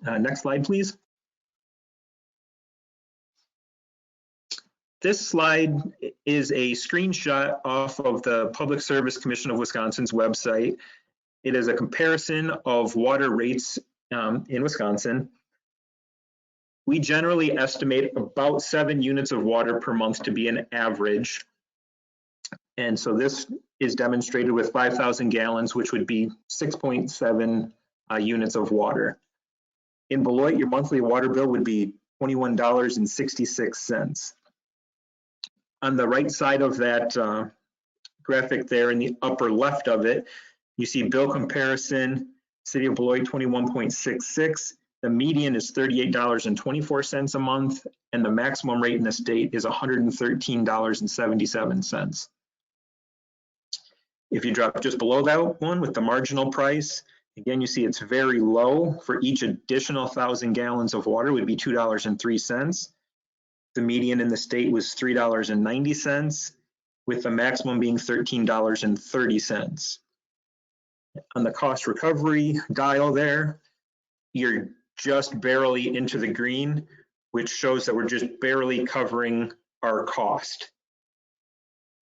Next slide, please. This slide is a screenshot off of the Public Service Commission of Wisconsin's website. It is a comparison of water rates in Wisconsin. We generally estimate about 7 units of water per month to be an average. And so this is demonstrated with 5,000 gallons, which would be 6.7 units of water. In Beloit, your monthly water bill would be $21.66. On the right side of that graphic there, in the upper left of it, you see bill comparison, City of Beloit 21.66. The median is $38.24 a month, and the maximum rate in the state is $113.77. If you drop just below that one with the marginal price, again, you see it's very low. For each additional 1,000 gallons of water would be $2.03. The median in the state was $3.90, with the maximum being $13.30. On the cost recovery dial there, you're just barely into the green, which shows that we're just barely covering our cost.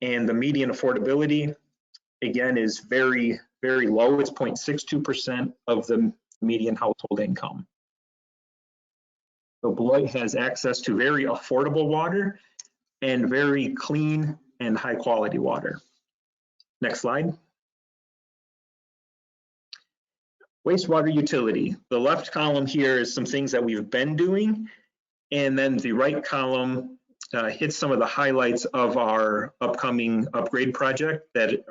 And the median affordability, again, is very, very low. It's 0.62% of the median household income. So Beloit has access to very affordable water and very clean and high quality water. Next slide. Wastewater utility. The left column here is some things that we've been doing, and then the right column hits some of the highlights of our upcoming upgrade project that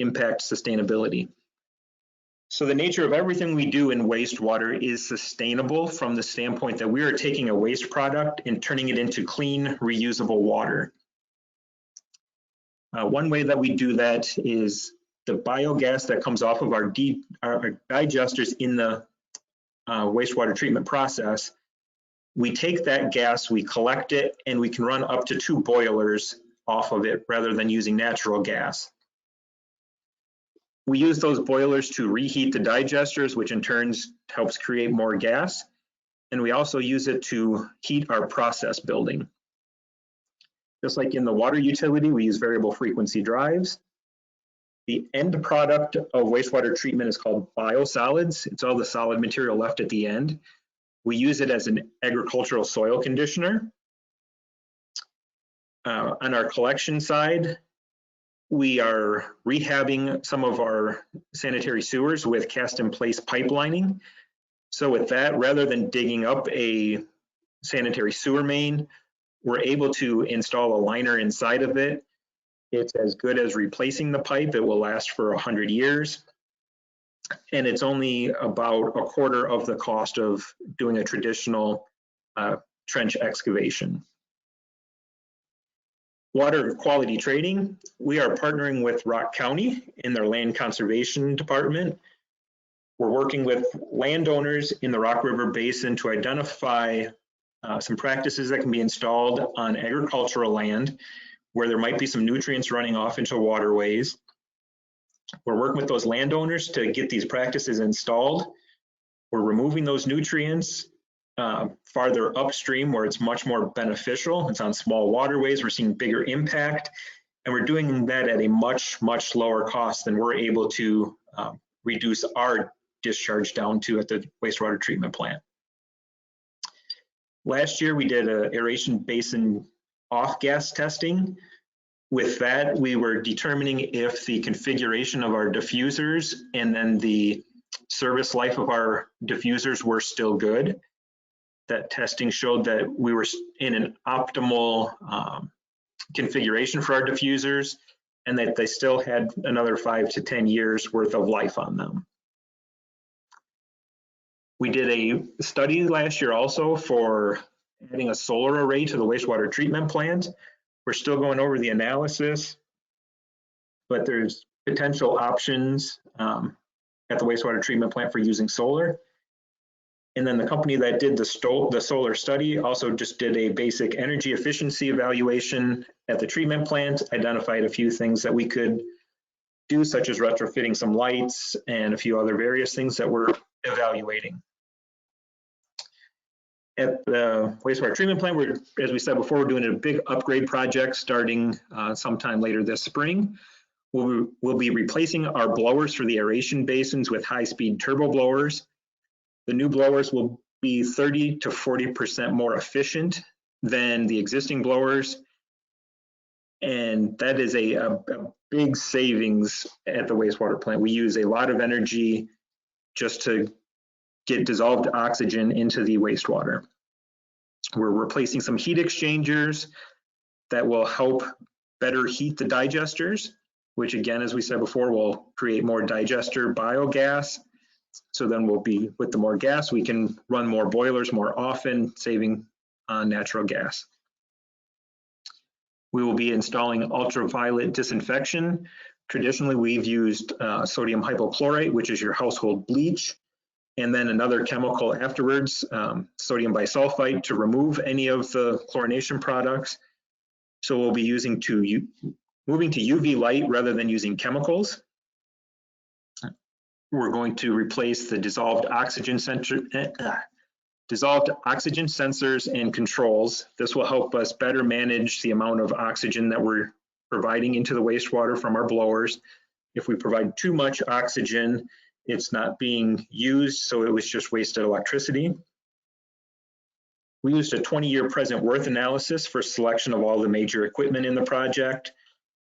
impact sustainability. So the nature of everything we do in wastewater is sustainable from the standpoint that we are taking a waste product and turning it into clean, reusable water. One way that we do that is the biogas that comes off of our digesters in the wastewater treatment process. We take that gas, we collect it, and we can run up to 2 boilers off of it rather than using natural gas. We use those boilers to reheat the digesters, which in turn helps create more gas. And we also use it to heat our process building. Just like in the water utility, we use variable frequency drives. The end product of wastewater treatment is called biosolids. It's all the solid material left at the end. We use it as an agricultural soil conditioner. On our collection side, we are rehabbing some of our sanitary sewers with cast-in-place pipelining. So with that, rather than digging up a sanitary sewer main, we're able to install a liner inside of it. It's as good as replacing the pipe. It will last for 100 years. And it's only about a quarter of the cost of doing a traditional trench excavation. Water quality trading, we are partnering with Rock County in their land conservation department. We're working with landowners in the Rock River Basin to identify some practices that can be installed on agricultural land where there might be some nutrients running off into waterways. We're working with those landowners to get these practices installed. We're removing those nutrients farther upstream where it's much more beneficial. It's on small waterways. We're seeing bigger impact, and we're doing that at a much, much lower cost than we're able to reduce our discharge down to at the wastewater treatment plant. Last year, we did an aeration basin off-gas testing. With that, we were determining if the configuration of our diffusers and then the service life of our diffusers were still good. That testing showed that we were in an optimal configuration for our diffusers and that they still had another 5 to 10 years worth of life on them. We did a study last year also for adding a solar array to the wastewater treatment plant. We're still going over the analysis, but there's potential options at the wastewater treatment plant for using solar. And then the company that did the solar study also just did a basic energy efficiency evaluation at the treatment plant, identified a few things that we could do, such as retrofitting some lights and a few other various things that we're evaluating. At the wastewater treatment plant, as we said before, we're doing a big upgrade project starting sometime later this spring. We'll be replacing our blowers for the aeration basins with high-speed turbo blowers. The new blowers will be 30 to 40% more efficient than the existing blowers. And that is a big savings at the wastewater plant. We use a lot of energy just to get dissolved oxygen into the wastewater. We're replacing some heat exchangers that will help better heat the digesters, which again, as we said before, will create more digester biogas. So then with the more gas, we can run more boilers more often, saving on natural gas. We will be installing ultraviolet disinfection. Traditionally, we've used sodium hypochlorite, which is your household bleach, and then another chemical afterwards, sodium bisulfite, to remove any of the chlorination products. So we'll be moving to UV light rather than using chemicals. We're going to replace the dissolved oxygen sensors and controls. This will help us better manage the amount of oxygen that we're providing into the wastewater from our blowers. If we provide too much oxygen, it's not being used, so it was just wasted electricity. We used a 20-year present worth analysis for selection of all the major equipment in the project.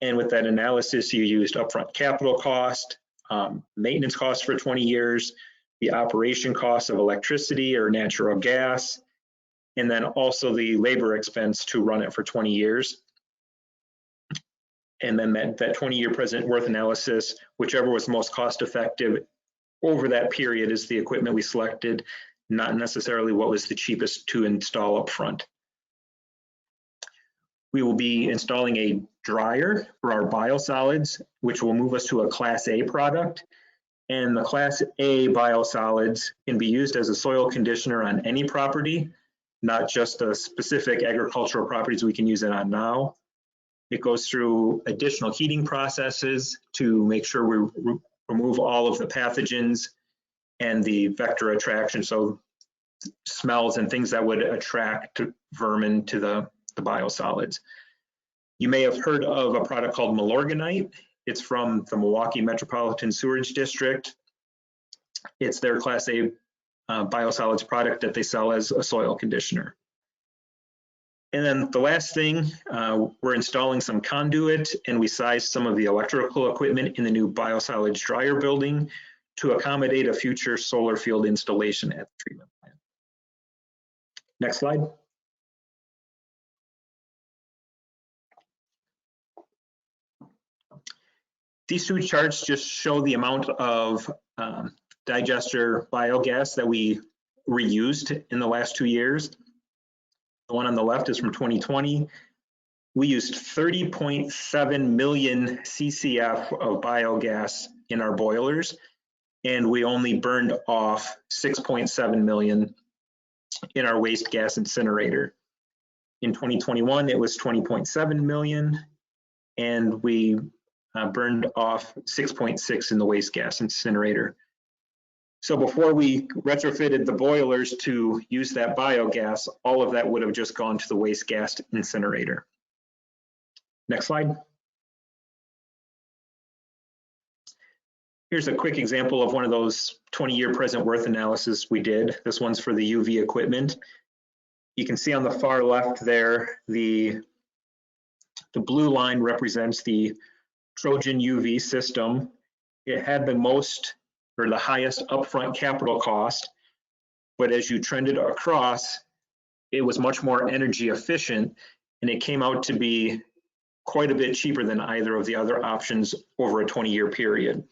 And with that analysis, you used upfront capital cost, maintenance costs for 20 years, the operation costs of electricity or natural gas, and then also the labor expense to run it for 20 years. And then that 20-year present worth analysis, whichever was most cost effective over that period, is the equipment we selected, not necessarily what was the cheapest to install up front. We will be installing a dryer for our biosolids, which will move us to a Class A product. And the Class A biosolids can be used as a soil conditioner on any property, not just the specific agricultural properties we can use it on now. It goes through additional heating processes to make sure we remove all of the pathogens and the vector attraction, so smells and things that would attract vermin to the biosolids. You may have heard of a product called Milorganite. It's from the Milwaukee Metropolitan Sewerage District. It's their Class A biosolids product that they sell as a soil conditioner. And then the last thing, we're installing some conduit, and we sized some of the electrical equipment in the new biosolids dryer building to accommodate a future solar field installation at the treatment plant. Next slide. These two charts just show the amount of digester biogas that we reused in the last 2 years. The one on the left is from 2020. We used 30.7 million CCF of biogas in our boilers, and we only burned off 6.7 million in our waste gas incinerator. In 2021, it was 20.7 million, and we burned off 6.6 in the waste gas incinerator. So before we retrofitted the boilers to use that biogas, all of that would have just gone to the waste gas incinerator. Next slide. Here's a quick example of one of those 20-year present worth analysis we did. This one's for the UV equipment. You can see on the far left there, the blue line represents the Trojan UV system. It had the most, or the highest upfront capital cost, but as you trended across, it was much more energy efficient, and it came out to be quite a bit cheaper than either of the other options over a 20-year period.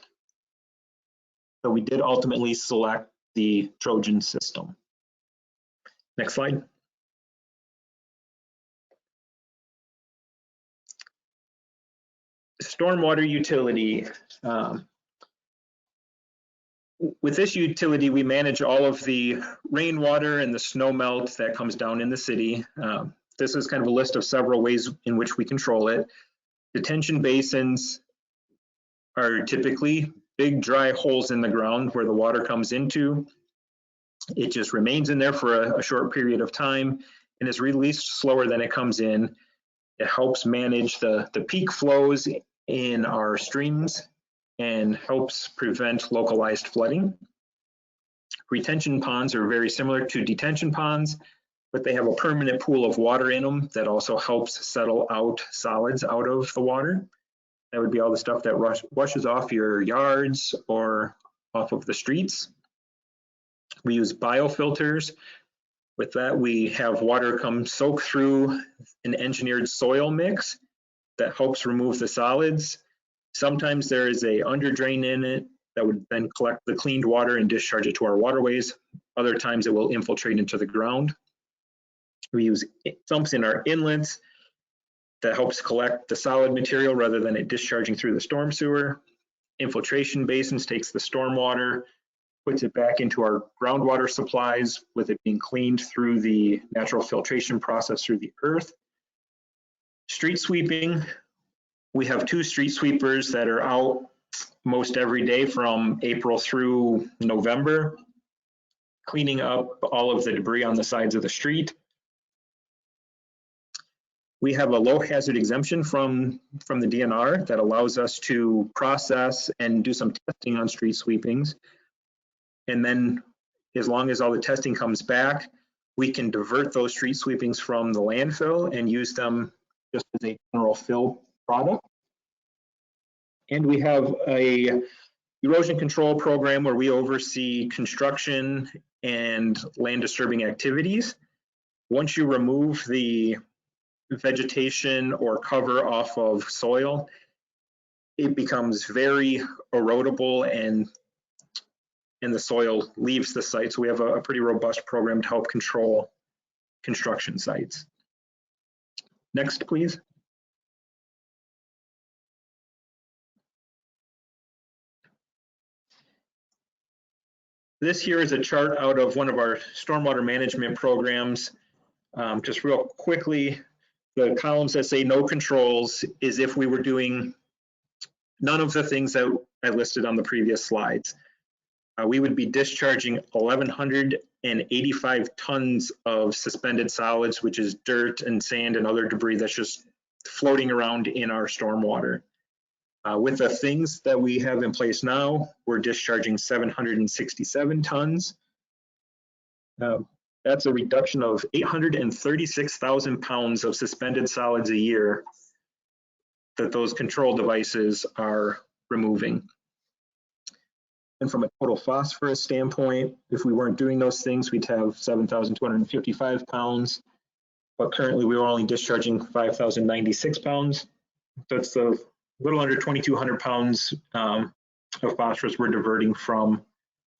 So we did ultimately select the Trojan system. Next slide. Stormwater utility. With this utility, we manage all of the rainwater and the snow melt that comes down in the city. This is kind of a list of several ways in which we control it. Detention basins are typically big dry holes in the ground where the water comes into. It just remains in there for a short period of time and is released slower than it comes in. It helps manage the peak flows in our streams and helps prevent localized flooding. Retention ponds are very similar to detention ponds, but they have a permanent pool of water in them that also helps settle out solids out of the water. That would be all the stuff that washes off your yards or off of the streets. We use biofilters. With that, we have water come soak through an engineered soil mix that helps remove the solids. Sometimes there is a under drain in it that would then collect the cleaned water and discharge it to our waterways. Other times it will infiltrate into the ground. We use sumps in our inlets that helps collect the solid material rather than it discharging through the storm sewer. Infiltration basins takes the storm water, puts it back into our groundwater supplies with it being cleaned through the natural filtration process through the earth. Street sweeping, we have 2 street sweepers that are out most every day from April through November, cleaning up all of the debris on the sides of the street. We have a low hazard exemption from the DNR that allows us to process and do some testing on street sweepings. And then as long as all the testing comes back, we can divert those street sweepings from the landfill and use them just as a general fill product. And we have a erosion control program where we oversee construction and land disturbing activities. Once you remove the vegetation or cover off of soil, it becomes very erodible and the soil leaves the site. So we have a pretty robust program to help control construction sites. Next, please. This here is a chart out of one of our stormwater management programs. Just real quickly, the columns that say no controls is if we were doing none of the things that I listed on the previous slides. We would be discharging 1,185 tons of suspended solids, which is dirt and sand and other debris that's just floating around in our stormwater. With the things that we have in place now, we're discharging 767 tons. That's a reduction of 836,000 pounds of suspended solids a year that those control devices are removing. And from a total phosphorus standpoint, if we weren't doing those things, we'd have 7,255 pounds, but currently we were only discharging 5,096 pounds. That's a little under 2,200 pounds of phosphorus we're diverting from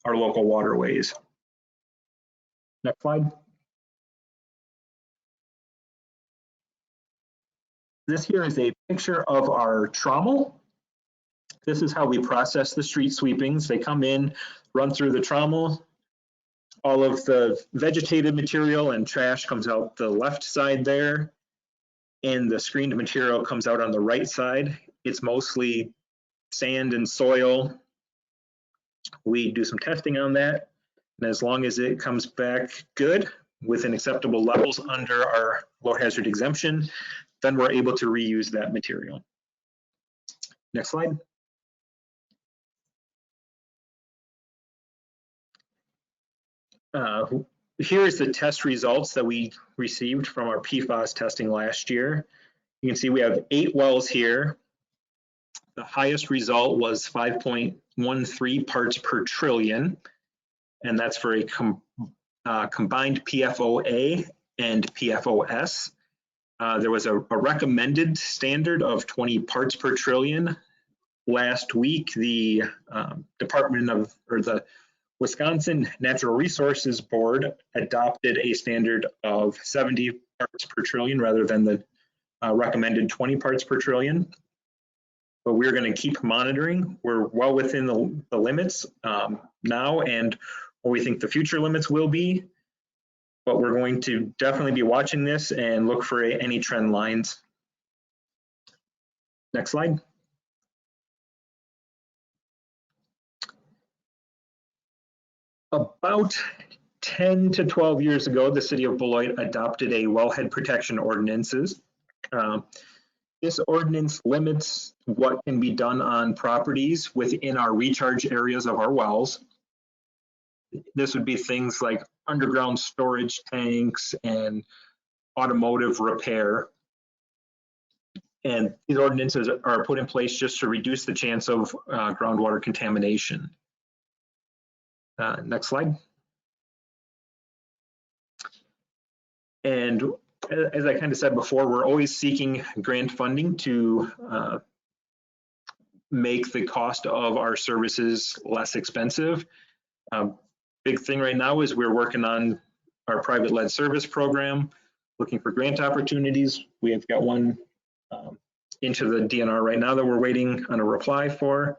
our local waterways. Next slide. This here is a picture of our trommel. This is how we process the street sweepings. They come in, run through the trommel. All of the vegetated material and trash comes out the left side there, and the screened material comes out on the right side. It's mostly sand and soil. We do some testing on that, and as long as it comes back good within acceptable levels under our low hazard exemption, then we're able to reuse that material. Next slide. Here's the test results that we received from our PFAS testing last year. You can see we have 8 wells here. The highest result was 5.13 parts per trillion, and that's for a combined PFOA and PFOS. There was a recommended standard of 20 parts per trillion. Last week, the the Wisconsin Natural Resources Board adopted a standard of 70 parts per trillion rather than the recommended 20 parts per trillion. But we're going to keep monitoring. We're well within the limits now and what we think the future limits will be. But we're going to definitely be watching this and look for any trend lines. Next slide. About 10 to 12 years ago, the city of Beloit adopted a wellhead protection ordinances. This ordinance limits what can be done on properties within our recharge areas of our wells. This would be things like underground storage tanks and automotive repair. And these ordinances are put in place just to reduce the chance of groundwater contamination. Next slide. And as I kind of said before, we're always seeking grant funding to make the cost of our services less expensive. Big thing right now is we're working on our private lead service program, looking for grant opportunities. We have got one into the DNR right now that we're waiting on a reply for,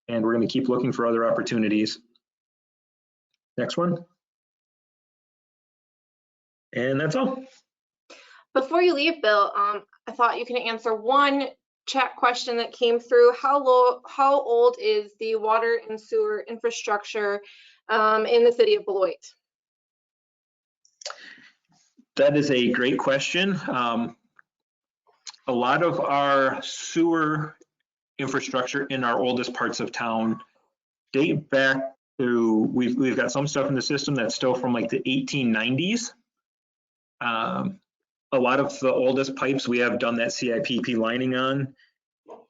and we're going to keep looking for other opportunities. Next one. And that's all. Before you leave, Bill, I thought you can answer one chat question that came through. How old is the water and sewer infrastructure in the city of Beloit? That is a great question. A lot of our sewer infrastructure in our oldest parts of town date back to, we've got some stuff in the system that's still from like the 1890s. A lot of the oldest pipes we have done that CIPP lining on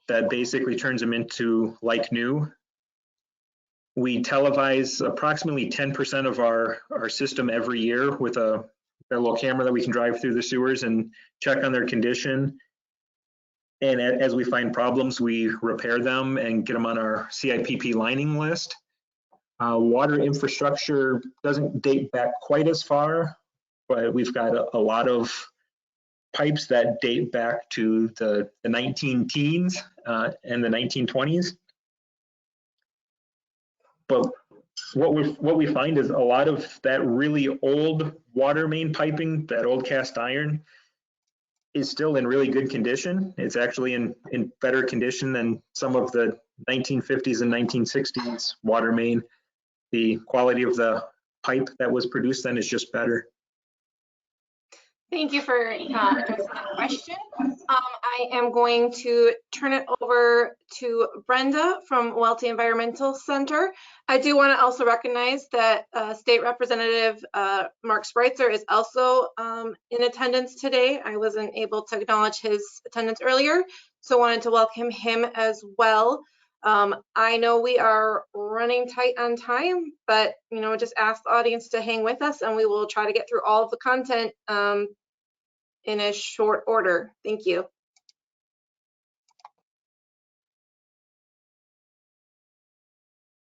that basically turns them into like new. We televise approximately 10% of our system every year with a little camera that we can drive through the sewers and check on their condition. And as we find problems, we repair them and get them on our CIPP lining list. Water infrastructure doesn't date back quite as far, but we've got a lot of pipes that date back to the 19-teens and the 1920s. But what we find is a lot of that really old water main piping, that old cast iron, is still in really good condition. It's actually in better condition than some of the 1950s and 1960s water main. The quality of the pipe that was produced then is just better. Thank you for addressing that question. I am going to turn it over to Brenda from Welty Environmental Center. I do want to also recognize that State Representative Mark Spreitzer is also in attendance today. I wasn't able to acknowledge his attendance earlier, so wanted to welcome him as well. I know we are running tight on time, but just ask the audience to hang with us and we will try to get through all of the content in a short order. Thank you.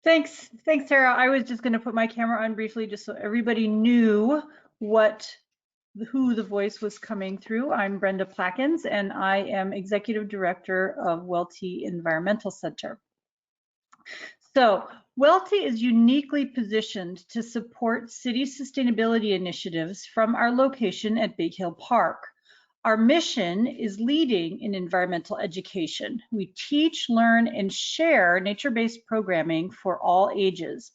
Thanks, Sarah. I was just going to put my camera on briefly just so everybody knew who the voice was coming through. I'm Brenda Plackens, and I am Executive Director of Welty Environmental Center. So Welty is uniquely positioned to support city sustainability initiatives from our location at Big Hill Park. Our mission is leading in environmental education. We teach, learn, and share nature-based programming for all ages.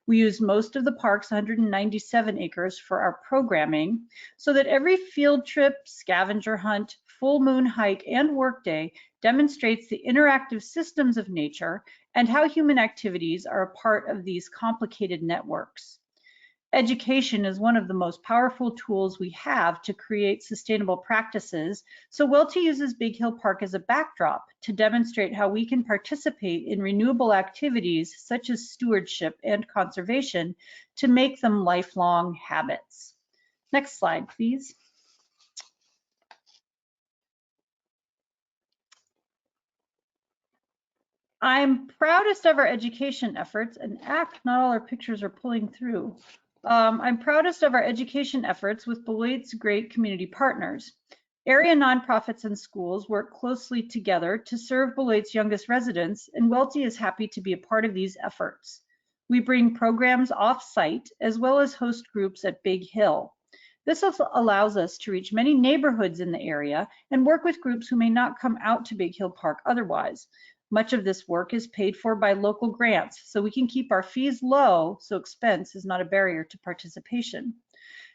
We use most of the park's 197 acres for our programming so that every field trip, scavenger hunt, full moon hike, and workday demonstrates the interactive systems of nature and how human activities are a part of these complicated networks. Education is one of the most powerful tools we have to create sustainable practices, so Welty uses Big Hill Park as a backdrop to demonstrate how we can participate in renewable activities such as stewardship and conservation to make them lifelong habits. Next slide, please. I'm proudest of our education efforts, and not all our pictures are pulling through. I'm proudest of our education efforts with Beloit's great community partners. Area nonprofits and schools work closely together to serve Beloit's youngest residents, and Welty is happy to be a part of these efforts. We bring programs off-site as well as host groups at Big Hill. This also allows us to reach many neighborhoods in the area and work with groups who may not come out to Big Hill Park otherwise. Much of this work is paid for by local grants, so we can keep our fees low so expense is not a barrier to participation.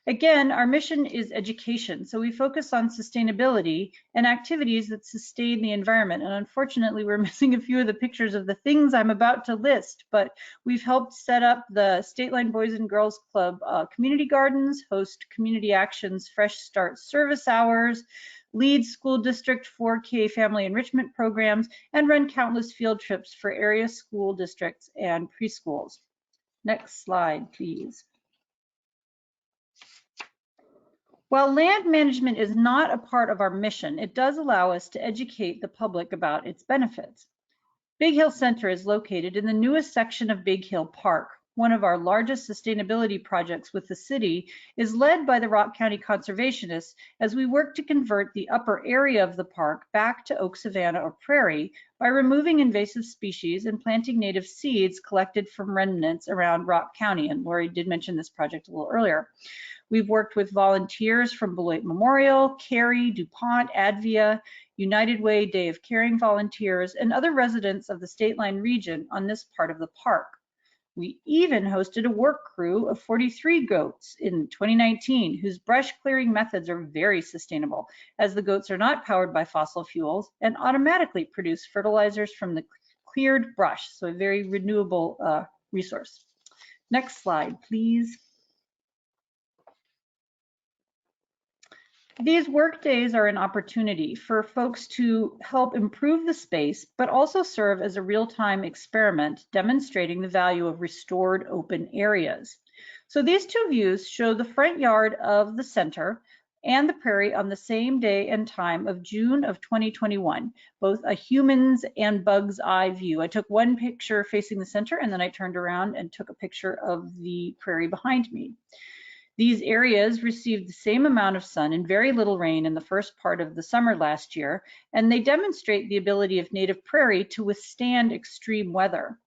Again, our mission is education, so we focus on sustainability and activities that sustain the environment. And unfortunately, we're missing a few of the pictures of the things I'm about to list, but we've helped set up the State Line Boys and Girls Club community gardens, host Community Action's Fresh Start service hours, lead school district 4K family enrichment programs, and run countless field trips for area school districts and preschools. Next slide, please. While land management is not a part of our mission, it does allow us to educate the public about its benefits. Big Hill Center is located in the newest section of Big Hill Park. One of our largest sustainability projects with the city is led by the Rock County Conservationists as we work to convert the upper area of the park back to oak savanna or prairie by removing invasive species and planting native seeds collected from remnants around Rock County. And Lori did mention this project a little earlier. We've worked with volunteers from Beloit Memorial, Cary, DuPont, Advia, United Way, Day of Caring volunteers, and other residents of the State Line region on this part of the park. We even hosted a work crew of 43 goats in 2019, whose brush clearing methods are very sustainable, as the goats are not powered by fossil fuels and automatically produce fertilizers from the cleared brush, so a very renewable resource. Next slide, please. These work days are an opportunity for folks to help improve the space, but also serve as a real-time experiment demonstrating the value of restored open areas. So these two views show the front yard of the center and the prairie on the same day and time of June of 2021, both a human's and bug's eye view. I took one picture facing the center and then I turned around and took a picture of the prairie behind me. These areas received the same amount of sun and very little rain in the first part of the summer last year, and they demonstrate the ability of native prairie to withstand extreme weather.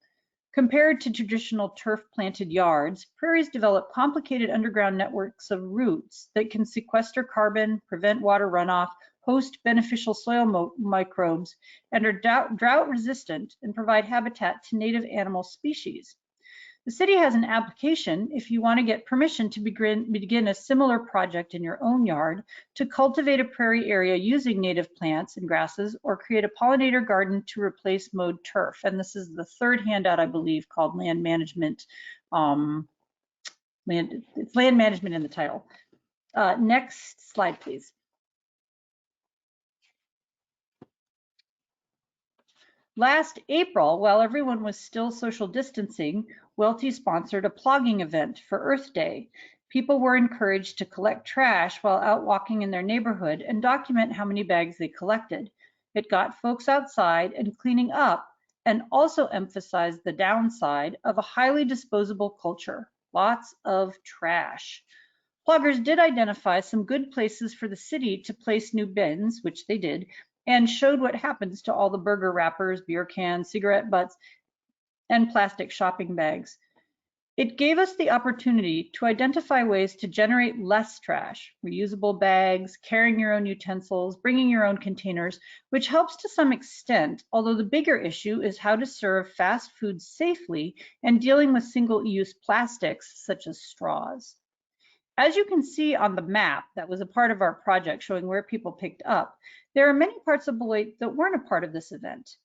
Compared to traditional turf-planted yards, prairies develop complicated underground networks of roots that can sequester carbon, prevent water runoff, host beneficial soil microbes, and are drought-resistant and provide habitat to native animal species. The city has an application if you want to get permission to begin a similar project in your own yard to cultivate a prairie area using native plants and grasses or create a pollinator garden to replace mowed turf. And this is the third handout, I believe, called land management. It's land management in the title. Next slide, please. Last April, while everyone was still social distancing, Welty sponsored a plogging event for Earth Day. People were encouraged to collect trash while out walking in their neighborhood and document how many bags they collected. It got folks outside and cleaning up and also emphasized the downside of a highly disposable culture, lots of trash. Ploggers did identify some good places for the city to place new bins, which they did, and showed what happens to all the burger wrappers, beer cans, cigarette butts, and plastic shopping bags. It gave us the opportunity to identify ways to generate less trash, reusable bags, carrying your own utensils, bringing your own containers, which helps to some extent, although the bigger issue is how to serve fast food safely and dealing with single-use plastics such as straws. As you can see on the map that was a part of our project showing where people picked up, there are many parts of Beloit that weren't a part of this event.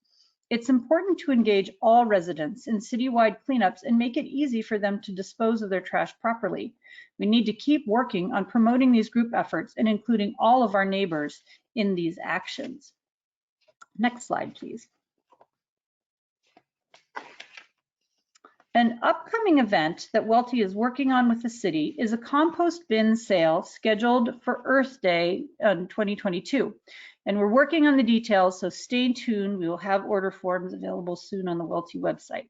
It's important to engage all residents in citywide cleanups and make it easy for them to dispose of their trash properly. We need to keep working on promoting these group efforts and including all of our neighbors in these actions. Next slide, please. An upcoming event that Welty is working on with the city is a compost bin sale scheduled for Earth Day in 2022. And we're working on the details, so stay tuned. We will have order forms available soon on the Welty website.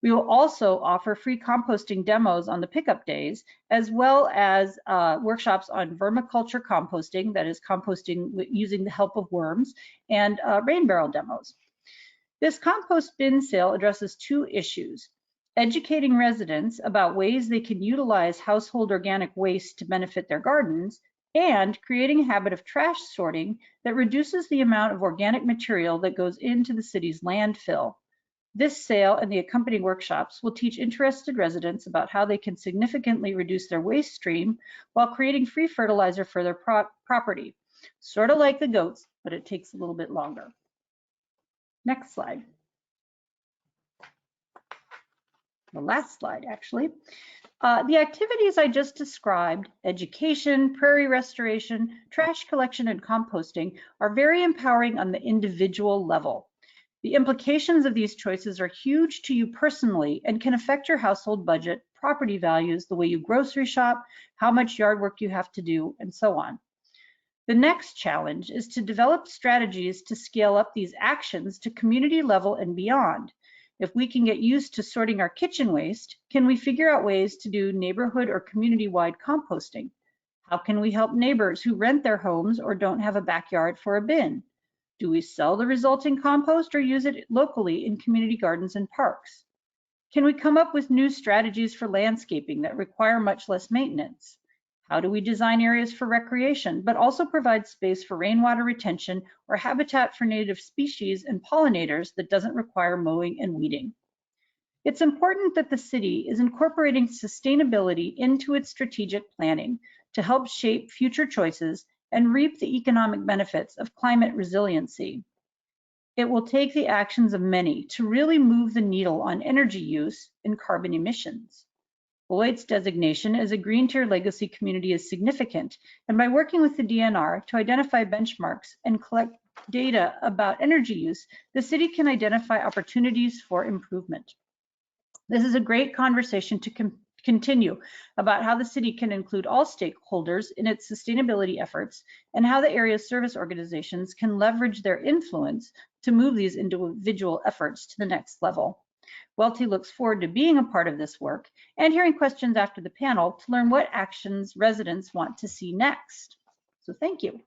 We will also offer free composting demos on the pickup days, as well as workshops on vermiculture composting, that is composting using the help of worms, and rain barrel demos. This compost bin sale addresses two issues: educating residents about ways they can utilize household organic waste to benefit their gardens, and creating a habit of trash sorting that reduces the amount of organic material that goes into the city's landfill. This sale and the accompanying workshops will teach interested residents about how they can significantly reduce their waste stream while creating free fertilizer for their property. Sort of like the goats, but it takes a little bit longer. Next slide. The last slide, actually. The activities I just described, education, prairie restoration, trash collection, and composting, are very empowering on the individual level. The implications of these choices are huge to you personally and can affect your household budget, property values, the way you grocery shop, how much yard work you have to do, and so on. The next challenge is to develop strategies to scale up these actions to community level and beyond. If we can get used to sorting our kitchen waste, can we figure out ways to do neighborhood or community-wide composting? How can we help neighbors who rent their homes or don't have a backyard for a bin? Do we sell the resulting compost or use it locally in community gardens and parks? Can we come up with new strategies for landscaping that require much less maintenance? How do we design areas for recreation, but also provide space for rainwater retention or habitat for native species and pollinators that doesn't require mowing and weeding? It's important that the city is incorporating sustainability into its strategic planning to help shape future choices and reap the economic benefits of climate resiliency. It will take the actions of many to really move the needle on energy use and carbon emissions. Beloit's designation as a Green Tier Legacy community is significant, and by working with the DNR to identify benchmarks and collect data about energy use, the city can identify opportunities for improvement. This is a great conversation to continue about how the city can include all stakeholders in its sustainability efforts and how the area's service organizations can leverage their influence to move these individual efforts to the next level. Welty looks forward to being a part of this work and hearing questions after the panel to learn what actions residents want to see next. So thank you.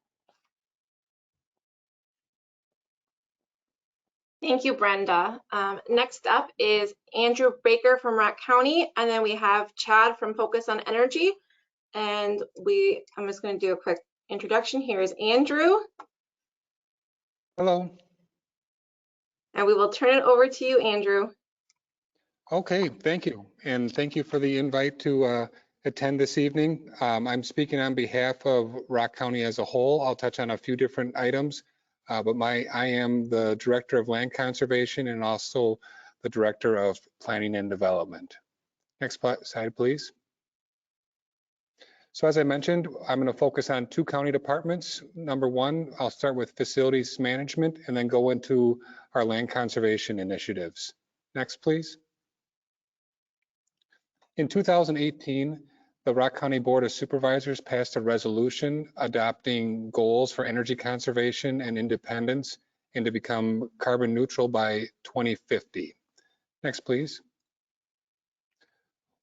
Thank you, Brenda. Next up is Andrew Baker from Rock County, and then we have Chad from Focus on Energy. And I'm just going to do a quick introduction. Here is Andrew. Hello. And we will turn it over to you, Andrew. Okay, thank you. And thank you for the invite to attend this evening. I'm speaking on behalf of Rock County as a whole. I'll touch on a few different items, but I am the Director of Land Conservation and also the Director of Planning and Development. Next slide, please. So as I mentioned, I'm going to focus on two county departments. Number one, I'll start with facilities management and then go into our land conservation initiatives. Next, please. In 2018, the Rock County Board of Supervisors passed a resolution adopting goals for energy conservation and independence and to become carbon neutral by 2050. Next, please.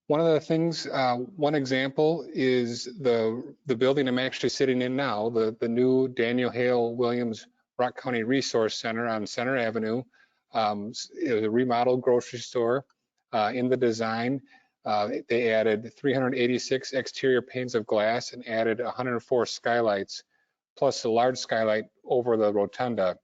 One of the things, one example is the building I'm actually sitting in now, the new Daniel Hale Williams Rock County Resource Center on Center Avenue. It was a remodeled grocery store. In the design, they added 386 exterior panes of glass and added 104 skylights, plus a large skylight over the rotunda.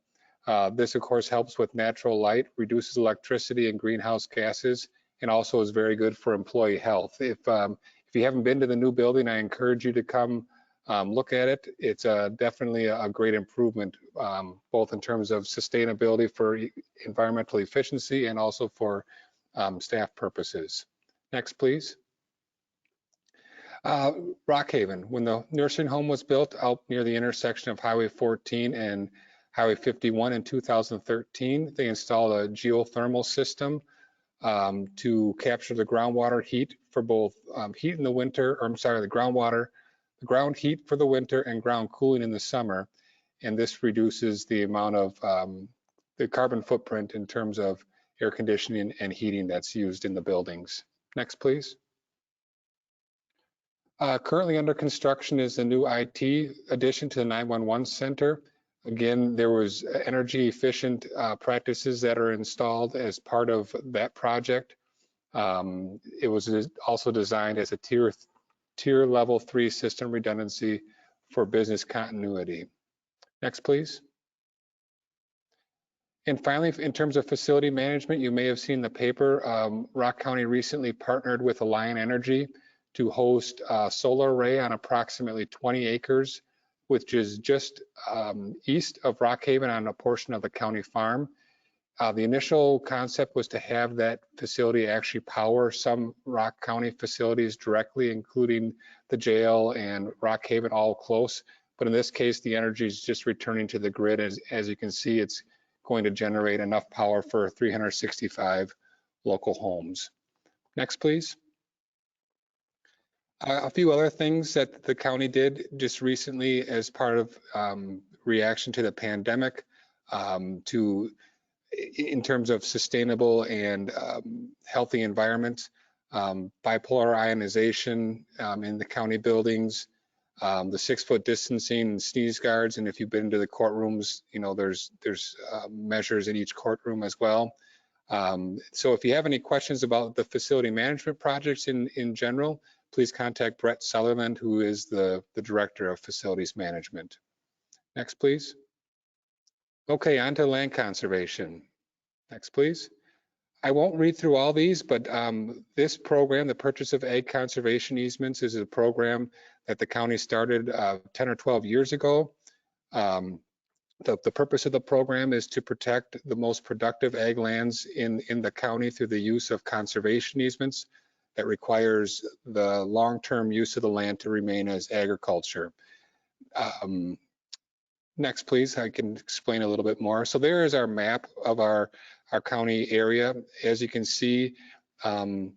This, of course, helps with natural light, reduces electricity and greenhouse gases, and also is very good for employee health. If you haven't been to the new building, I encourage you to come look at it. It's definitely a great improvement, both in terms of sustainability for environmental efficiency and also for staff purposes. Next, please. Rockhaven, when the nursing home was built out near the intersection of Highway 14 and Highway 51 in 2013, they installed a geothermal system to capture the groundwater heat for both heat in the winter, or I'm sorry, the ground heat for the winter and ground cooling in the summer. And this reduces the amount of the carbon footprint in terms of air conditioning and heating that's used in the buildings. Next, please. Currently under construction is a new IT addition to the 911 center. Again, there was energy efficient practices that are installed as part of that project. It was also designed as a tier level 3 system redundancy for business continuity. Next, please. And finally, in terms of facility management, you may have seen the paper. Rock County recently partnered with Alliant Energy to host a solar array on approximately 20 acres, which is just east of Rockhaven on a portion of the county farm. The initial concept was to have that facility actually power some Rock County facilities directly, including the jail and Rockhaven, all close. But in this case, the energy is just returning to the grid. As you can see, it's going to generate enough power for 365 local homes. Next, please. A few other things that the county did just recently as part of reaction to the pandemic in terms of sustainable and healthy environments, bipolar ionization in the county buildings, the 6-foot distancing and sneeze guards. And if you've been to the courtrooms, you know, there's measures in each courtroom as well. So if you have any questions about the facility management projects in general, please contact Brett Sutherland, who is the Director of Facilities Management. Next, please. Okay, on to land conservation. Next, please. I won't read through all these, but this program, the Purchase of Ag Conservation Easements, is a program that the county started 10 or 12 years ago. The purpose of the program is to protect the most productive ag lands in the county through the use of conservation easements that requires the long-term use of the land to remain as agriculture. Next, please, I can explain a little bit more. So there is our map of our county area. As you can see, the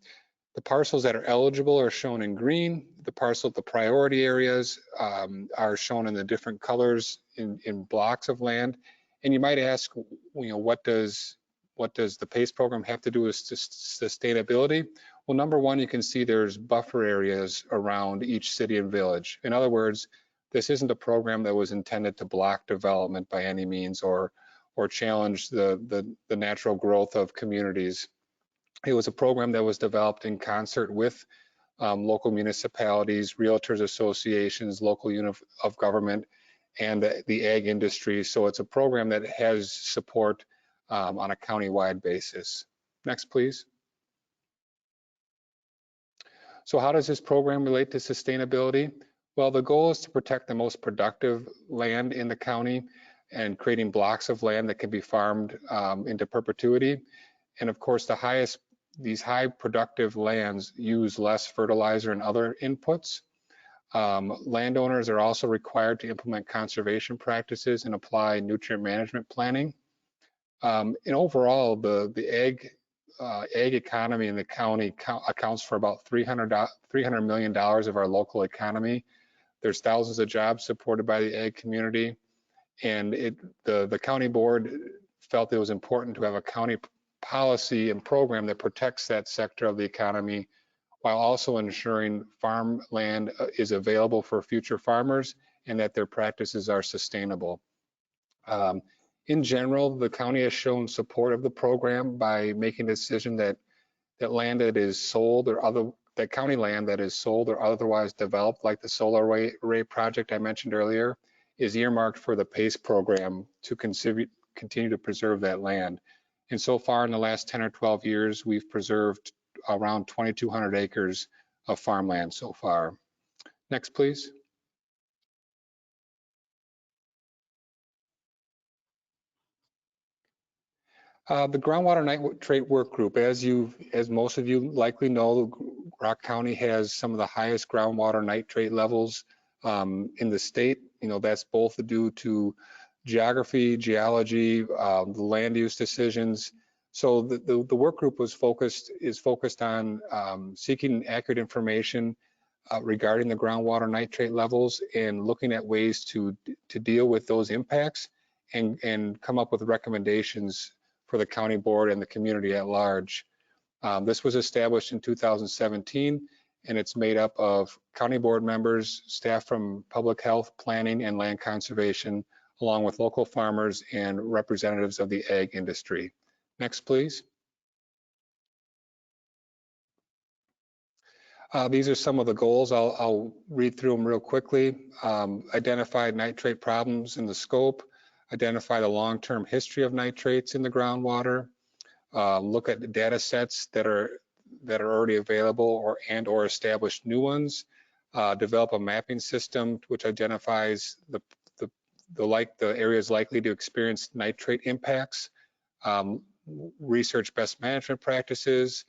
parcels that are eligible are shown in green. The priority areas are shown in the different colors in blocks of land. And you might ask, you know, what does the PACE program have to do with sustainability? Well, number one, you can see there's buffer areas around each city and village. In other words, this isn't a program that was intended to block development by any means or challenge the natural growth of communities. It was a program that was developed in concert with local municipalities, realtors associations, local unit of government, and the ag industry. So it's a program that has support on a county-wide basis. Next, please. So how does this program relate to sustainability? Well, the goal is to protect the most productive land in the county and creating blocks of land that can be farmed into perpetuity. And of course, these high productive lands use less fertilizer and other inputs. Landowners are also required to implement conservation practices and apply nutrient management planning. And overall, the ag economy in the county accounts for about $300 million of our local economy. There's thousands of jobs supported by the ag community, and the county board felt it was important to have a county policy and program that protects that sector of the economy while also ensuring farmland is available for future farmers and that their practices are sustainable. In general, the county has shown support of the program by making a decision that land that is sold or that county land that is sold or otherwise developed, like the solar array project I mentioned earlier, is earmarked for the PACE program to continue to preserve that land. And so far in the last 10 or 12 years, we've preserved around 2,200 acres of farmland so far. Next, please. The groundwater nitrate work group, as most of you likely know, Rock County has some of the highest groundwater nitrate levels in the state. You know, that's both due to geography, geology, the land use decisions. So the work group is focused on seeking accurate information regarding the groundwater nitrate levels and looking at ways to deal with those impacts and come up with recommendations for the county board and the community at large. This was established in 2017, and it's made up of county board members, staff from public health, planning, and land conservation, along with local farmers and representatives of the ag industry. Next, please. These are some of the goals. I'll read through them real quickly. Identify nitrate problems in the scope, identify the long-term history of nitrates in the groundwater, look at the data sets that are already available or establish new ones, develop a mapping system which identifies the areas likely to experience nitrate impacts, research best management practices,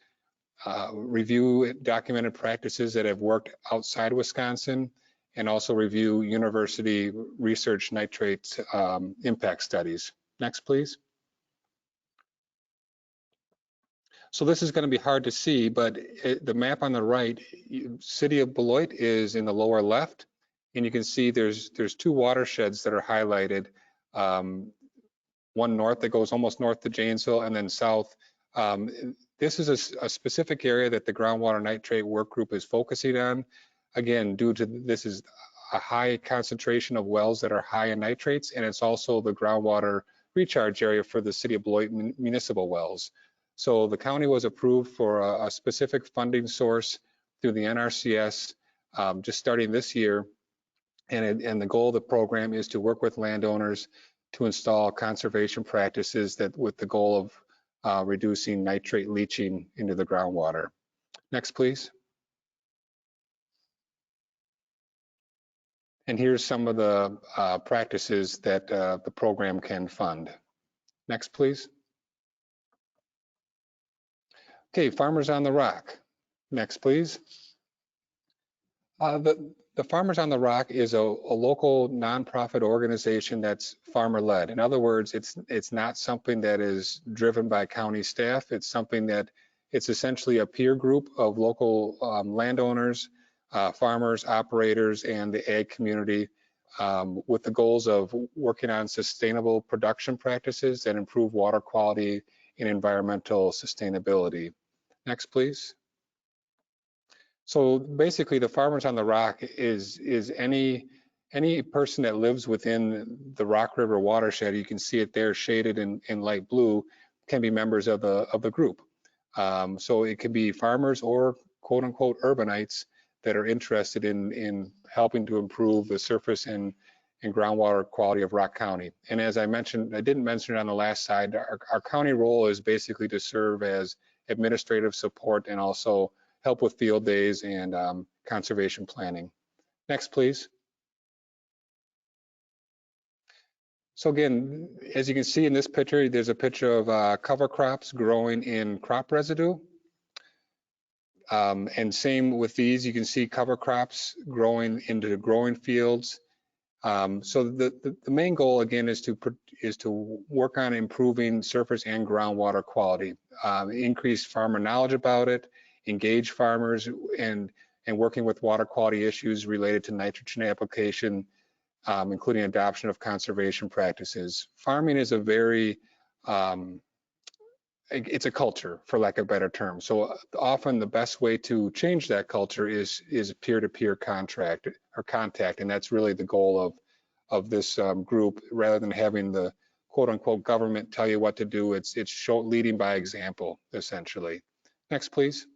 review documented practices that have worked outside Wisconsin, and also review university research nitrate impact studies. Next, please. So this is going to be hard to see, but the map on the right, city of Beloit is in the lower left, and you can see there's two watersheds that are highlighted. One north that goes almost north to Janesville, and then south. This is a specific area that the groundwater nitrate work group is focusing on. Again, due to this is a high concentration of wells that are high in nitrates, and it's also the groundwater recharge area for the city of Beloit municipal wells. So the county was approved for a specific funding source through the NRCS just starting this year. And the goal of the program is to work with landowners to install conservation practices that with the goal of reducing nitrate leaching into the groundwater. Next, please. And here's some of the practices that the program can fund. Next, please. Okay, Farmers on the Rock. Next, please. The Farmers on the Rock is a local nonprofit organization that's farmer-led. In other words, it's not something that is driven by county staff. It's something that it's essentially a peer group of local landowners, farmers, operators, and the ag community with the goals of working on sustainable production practices that improve water quality and environmental sustainability. Next, please. So basically, the Farmers on the Rock is any person that lives within the Rock River watershed. You can see it there shaded in light blue, can be members of the group. So it could be farmers or quote unquote urbanites that are interested in helping to improve the surface and groundwater quality of Rock County. And as I mentioned, I didn't mention it on the last slide, our county role is basically to serve as administrative support and also help with field days and conservation planning. Next, please. So again, as you can see in this picture, there's a picture of cover crops growing in crop residue. And same with these, you can see cover crops growing into the growing fields. So the main goal again is to work on improving surface and groundwater quality, increase farmer knowledge about it, engage farmers, and working with water quality issues related to nitrogen application, including adoption of conservation practices. Farming is a very it's a culture, for lack of a better term. So often the best way to change that culture is peer-to-peer contact, and that's really the goal of this group. Rather than having the quote-unquote government tell you what to do, it's leading by example, essentially. Next, please.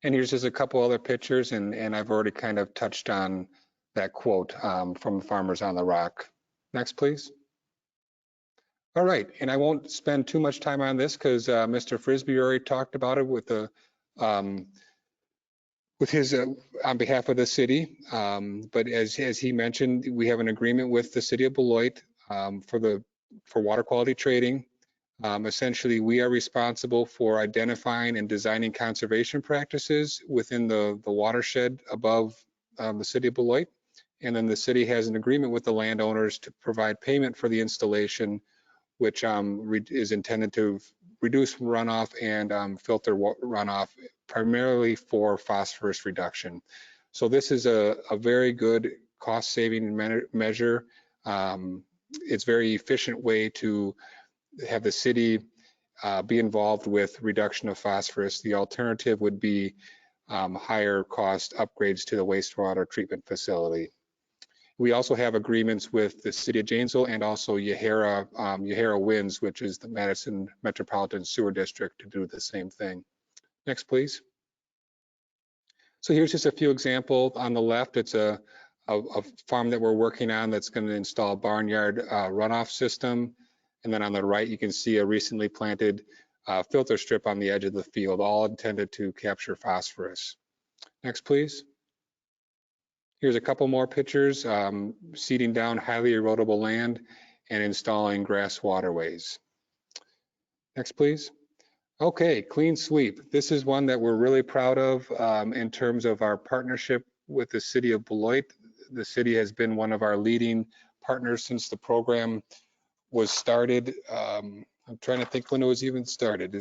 And here's just a couple other pictures, and I've already kind of touched on that quote from Farmers on the Rock. Next, please. All right, and I won't spend too much time on this because Mr. Frisbee already talked about it with his on behalf of the city. But as he mentioned, we have an agreement with the city of Beloit for water quality trading. Essentially, we are responsible for identifying and designing conservation practices within the watershed above the city of Beloit. And then the city has an agreement with the landowners to provide payment for the installation, which is intended to reduce runoff and filter runoff, primarily for phosphorus reduction. So this is a very good cost-saving measure. It's a very efficient way to have the city be involved with reduction of phosphorus. The alternative would be higher cost upgrades to the wastewater treatment facility. We also have agreements with the city of Janesville and also Yahara Winds, which is the Madison Metropolitan Sewer District, to do the same thing. Next, please. So here's just a few examples. On the left, it's a farm that we're working on that's going to install a barnyard runoff system. And then on the right, you can see a recently planted filter strip on the edge of the field, all intended to capture phosphorus. Next, please. Here's a couple more pictures, seeding down highly erodible land and installing grass waterways. Next, please. Okay, clean sweep. This is one that we're really proud of in terms of our partnership with the city of Beloit. The city has been one of our leading partners since the program was started. Let I'm trying to think when it was even started.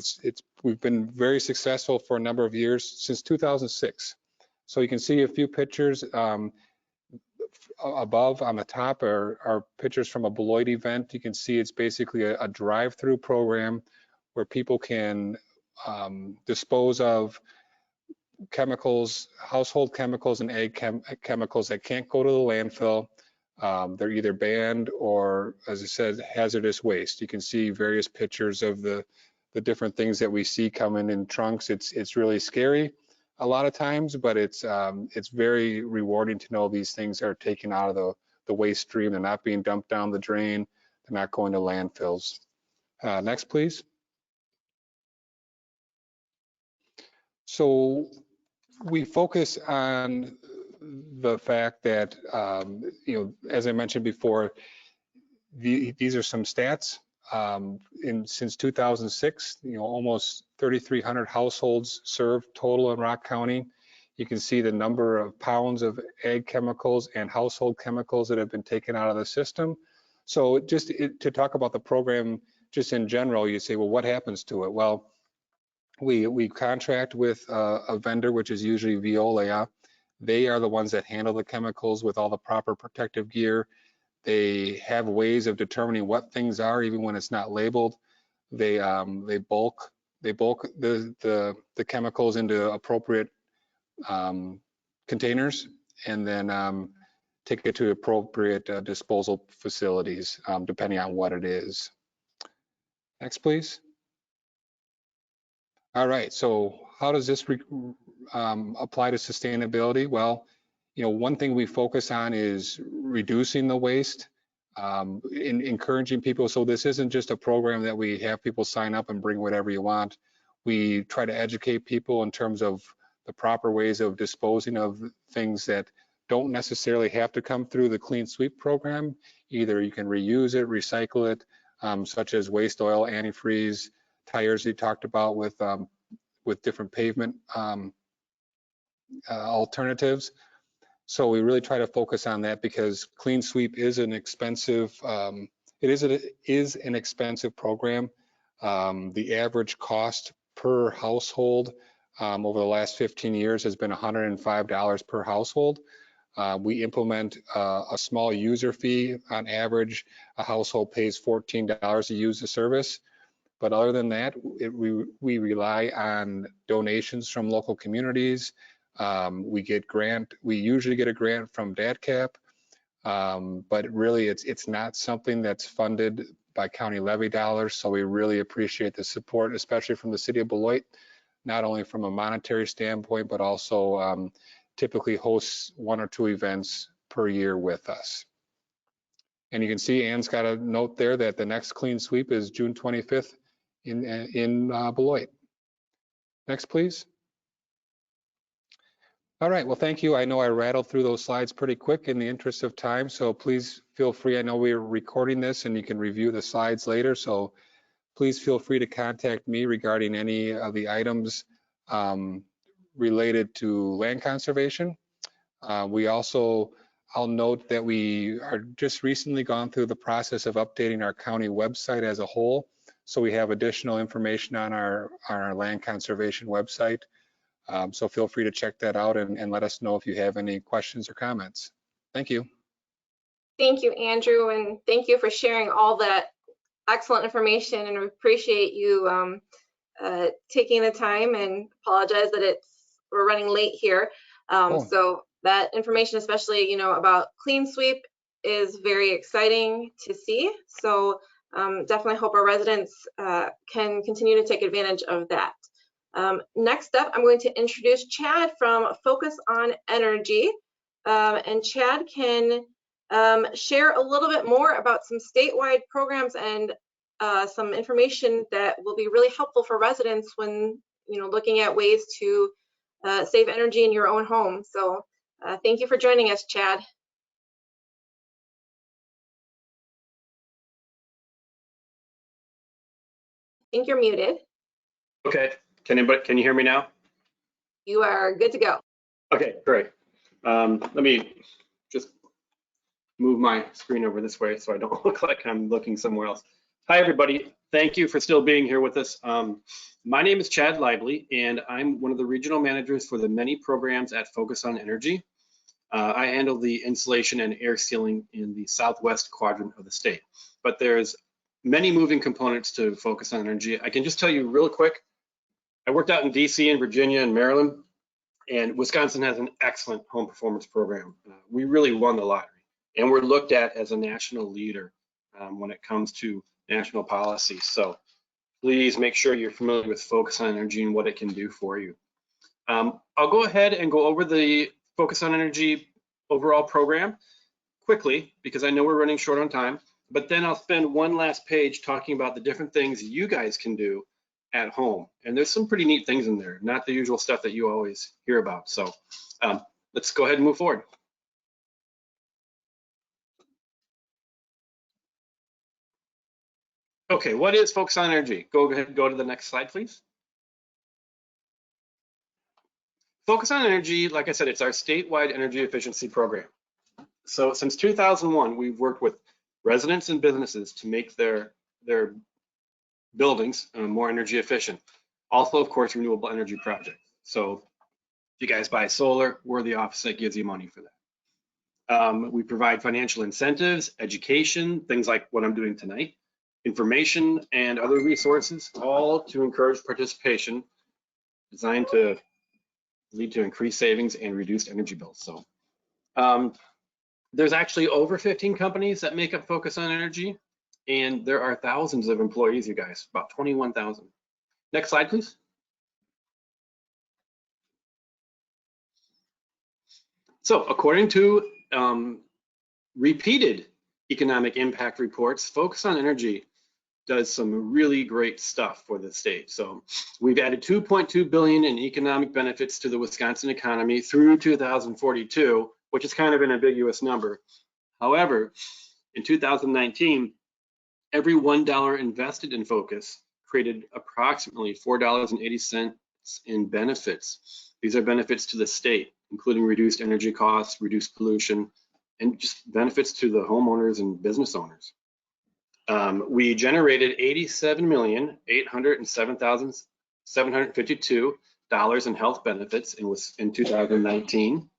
We've been very successful for a number of years, since 2006. So you can see a few pictures above on the top are pictures from a Beloit event. You can see it's basically a drive-through program where people can dispose of chemicals, household chemicals and ag chemicals that can't go to the landfill. They're either banned or, as I said, hazardous waste. You can see various pictures of the different things that we see coming in trunks. It's really scary a lot of times, but it's very rewarding to know these things are taken out of the waste stream. They're not being dumped down the drain. They're not going to landfills. Next, please. So we focus on the fact that, as I mentioned before, these are some stats. Since 2006, almost 3,300 households served total in Rock County. You can see the number of pounds of ag chemicals and household chemicals that have been taken out of the system. So just to talk about the program, just in general, you say, well, what happens to it? Well, we contract with a vendor, which is usually Veolia. They are the ones that handle the chemicals with all the proper protective gear. They have ways of determining what things are, even when it's not labeled. They bulk the chemicals into appropriate containers, and then take it to appropriate disposal facilities, depending on what it is. Next, please. All right, so how does this apply to sustainability? Well, one thing we focus on is reducing the waste, encouraging people. So this isn't just a program that we have people sign up and bring whatever you want. We try to educate people in terms of the proper ways of disposing of things that don't necessarily have to come through the Clean Sweep program. Either you can reuse it, recycle it, such as waste oil, antifreeze, tires you talked about with different pavement alternatives. So we really try to focus on that because Clean Sweep is an expensive, it is an expensive program. The average cost per household over the last 15 years has been $105 per household. We implement a small user fee. On average, a household pays $14 to use the service. But other than that, we rely on donations from local communities. We usually get a grant from DADCAP, but really it's not something that's funded by county levy dollars. So we really appreciate the support, especially from the city of Beloit, not only from a monetary standpoint, but also typically hosts 1 or 2 events per year with us. And you can see Ann's got a note there that the next Clean Sweep is June 25th in Beloit. Next, please. All right, well, thank you. I know I rattled through those slides pretty quick in the interest of time, so please feel free. I know we're recording this and you can review the slides later, so please feel free to contact me regarding any of the items related to land conservation. I'll note that we are just recently gone through the process of updating our county website as a whole. So we have additional information on our land conservation website. So feel free to check that out and let us know if you have any questions or comments. Thank you. Thank you, Andrew, and thank you for sharing all that excellent information, and we appreciate you taking the time, and apologize that we're running late here. So that information, especially about Clean Sweep, is very exciting to see. So definitely hope our residents can continue to take advantage of that. Next up, I'm going to introduce Chad from Focus on Energy, and Chad can share a little bit more about some statewide programs and some information that will be really helpful for residents when looking at ways to save energy in your own home. So thank you for joining us, Chad. I think you're muted. Okay, can you hear me now? You are good to go. Okay, great. Let me just move my screen over this way so I don't look like I'm looking somewhere else. Hi, everybody. thank you for still being here with us. My name is Chad Lively, and I'm one of the regional managers for the many programs at Focus on Energy. I handle the insulation and air sealing in the southwest quadrant of the state. But there's many moving components to Focus on Energy. I can just tell you real quick, I worked out in DC and Virginia and Maryland, and Wisconsin has an excellent home performance program. We really won the lottery, and we're looked at as a national leader when it comes to national policy. So please make sure you're familiar with Focus on Energy and what it can do for you. I'll go ahead and go over the Focus on Energy overall program quickly because I know we're running short on time, but then I'll spend one last page talking about the different things you guys can do at home. And there's some pretty neat things in there, not the usual stuff that you always hear about. So let's go ahead and move forward. Okay, what is Focus on Energy? Go ahead and go to the next slide, please. Focus on Energy, like I said, it's our statewide energy efficiency program. So since 2001, we've worked with residents and businesses to make their buildings more energy efficient. Also, of course, renewable energy projects. So if you guys buy solar, we're the office that gives you money for that. We provide financial incentives, education, things like what I'm doing tonight, information and other resources, all to encourage participation, designed to lead to increased savings and reduced energy bills. So there's actually over 15 companies that make up Focus on Energy, and there are thousands of employees, you guys, about 21,000. Next slide, please. So according to repeated economic impact reports, Focus on Energy does some really great stuff for the state. So we've added $2.2 billion in economic benefits to the Wisconsin economy through 2042, which is kind of an ambiguous number. However, in 2019, every $1 invested in Focus created approximately $4.80 in benefits. These are benefits to the state, including reduced energy costs, reduced pollution, and just benefits to the homeowners and business owners. We generated $87,807,752 in health benefits in 2019,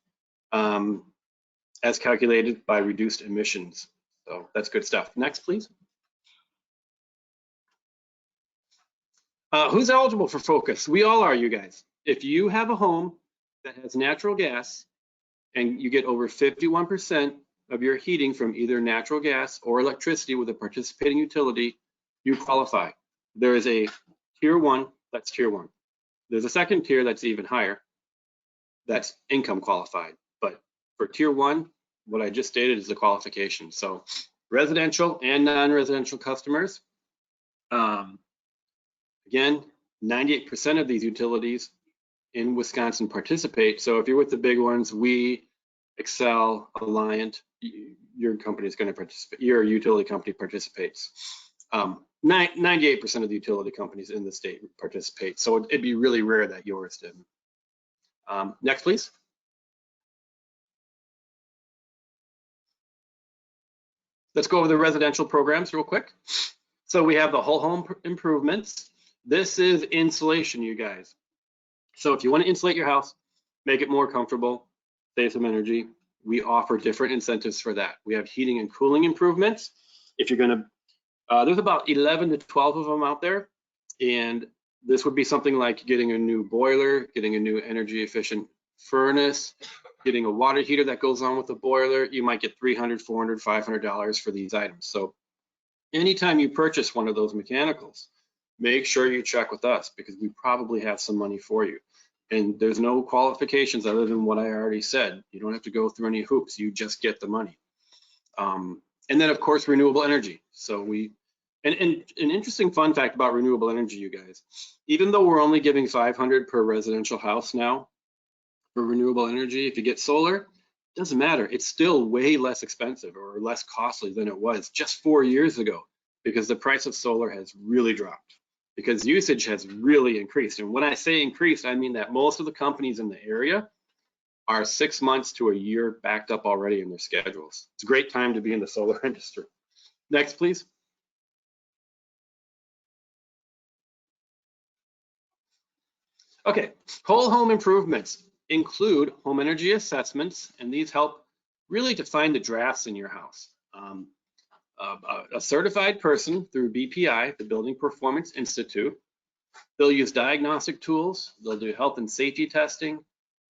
as calculated by reduced emissions. So that's good stuff. Next, please. Who's eligible for Focus? We all are, you guys. If you have a home that has natural gas and you get over 51% of your heating from either natural gas or electricity with a participating utility, you qualify. There is a tier 1, that's tier 1. There's a second tier that's even higher, that's income qualified. But for tier 1, what I just stated is the qualification. So residential and non-residential customers, again, 98% of these utilities in Wisconsin participate. So if you're with the big ones, we, Excel, Alliant, your company is going to participate, your utility company participates. 98% of the utility companies in the state participate. So it'd be really rare that yours didn't. Next, please. Let's go over the residential programs real quick. So we have the whole home improvements. This is insulation, you guys. So if you want to insulate your house, make it more comfortable, save some energy, we offer different incentives for that. We have heating and cooling improvements. If you're going to, there's about 11 to 12 of them out there. And this would be something like getting a new boiler, getting a new energy efficient furnace, getting a water heater that goes on with the boiler. You might get $300, $400, $500 for these items. So anytime you purchase one of those mechanicals, make sure you check with us because we probably have some money for you. And there's no qualifications other than what I already said. You don't have to go through any hoops, you just get the money. And then of course, renewable energy. So and an interesting fun fact about renewable energy, you guys, even though we're only giving $500 per residential house now for renewable energy, if you get solar, it doesn't matter. It's still way less expensive or less costly than it was just 4 years ago because the price of solar has really dropped. Because usage has really increased. And when I say increased, I mean that most of the companies in the area are 6 months to a year backed up already in their schedules. It's a great time to be in the solar industry. Next, please. Okay, whole home improvements include home energy assessments, and these help really to find the drafts in your house. A certified person through BPI, the Building Performance Institute, they'll use diagnostic tools, they'll do health and safety testing,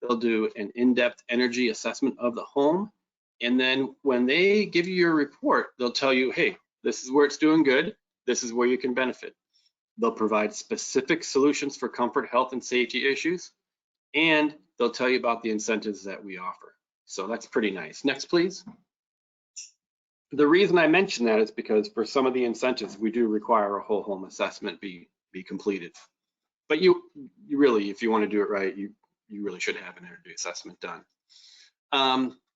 they'll do an in-depth energy assessment of the home, and then when they give you your report, they'll tell you, hey, this is where it's doing good, this is where you can benefit. They'll provide specific solutions for comfort, health, and safety issues, and they'll tell you about the incentives that we offer. So that's pretty nice. Next, please. The reason I mention that is because for some of the incentives, we do require a whole home assessment be completed. But you really, if you want to do it right, you really should have an energy assessment done.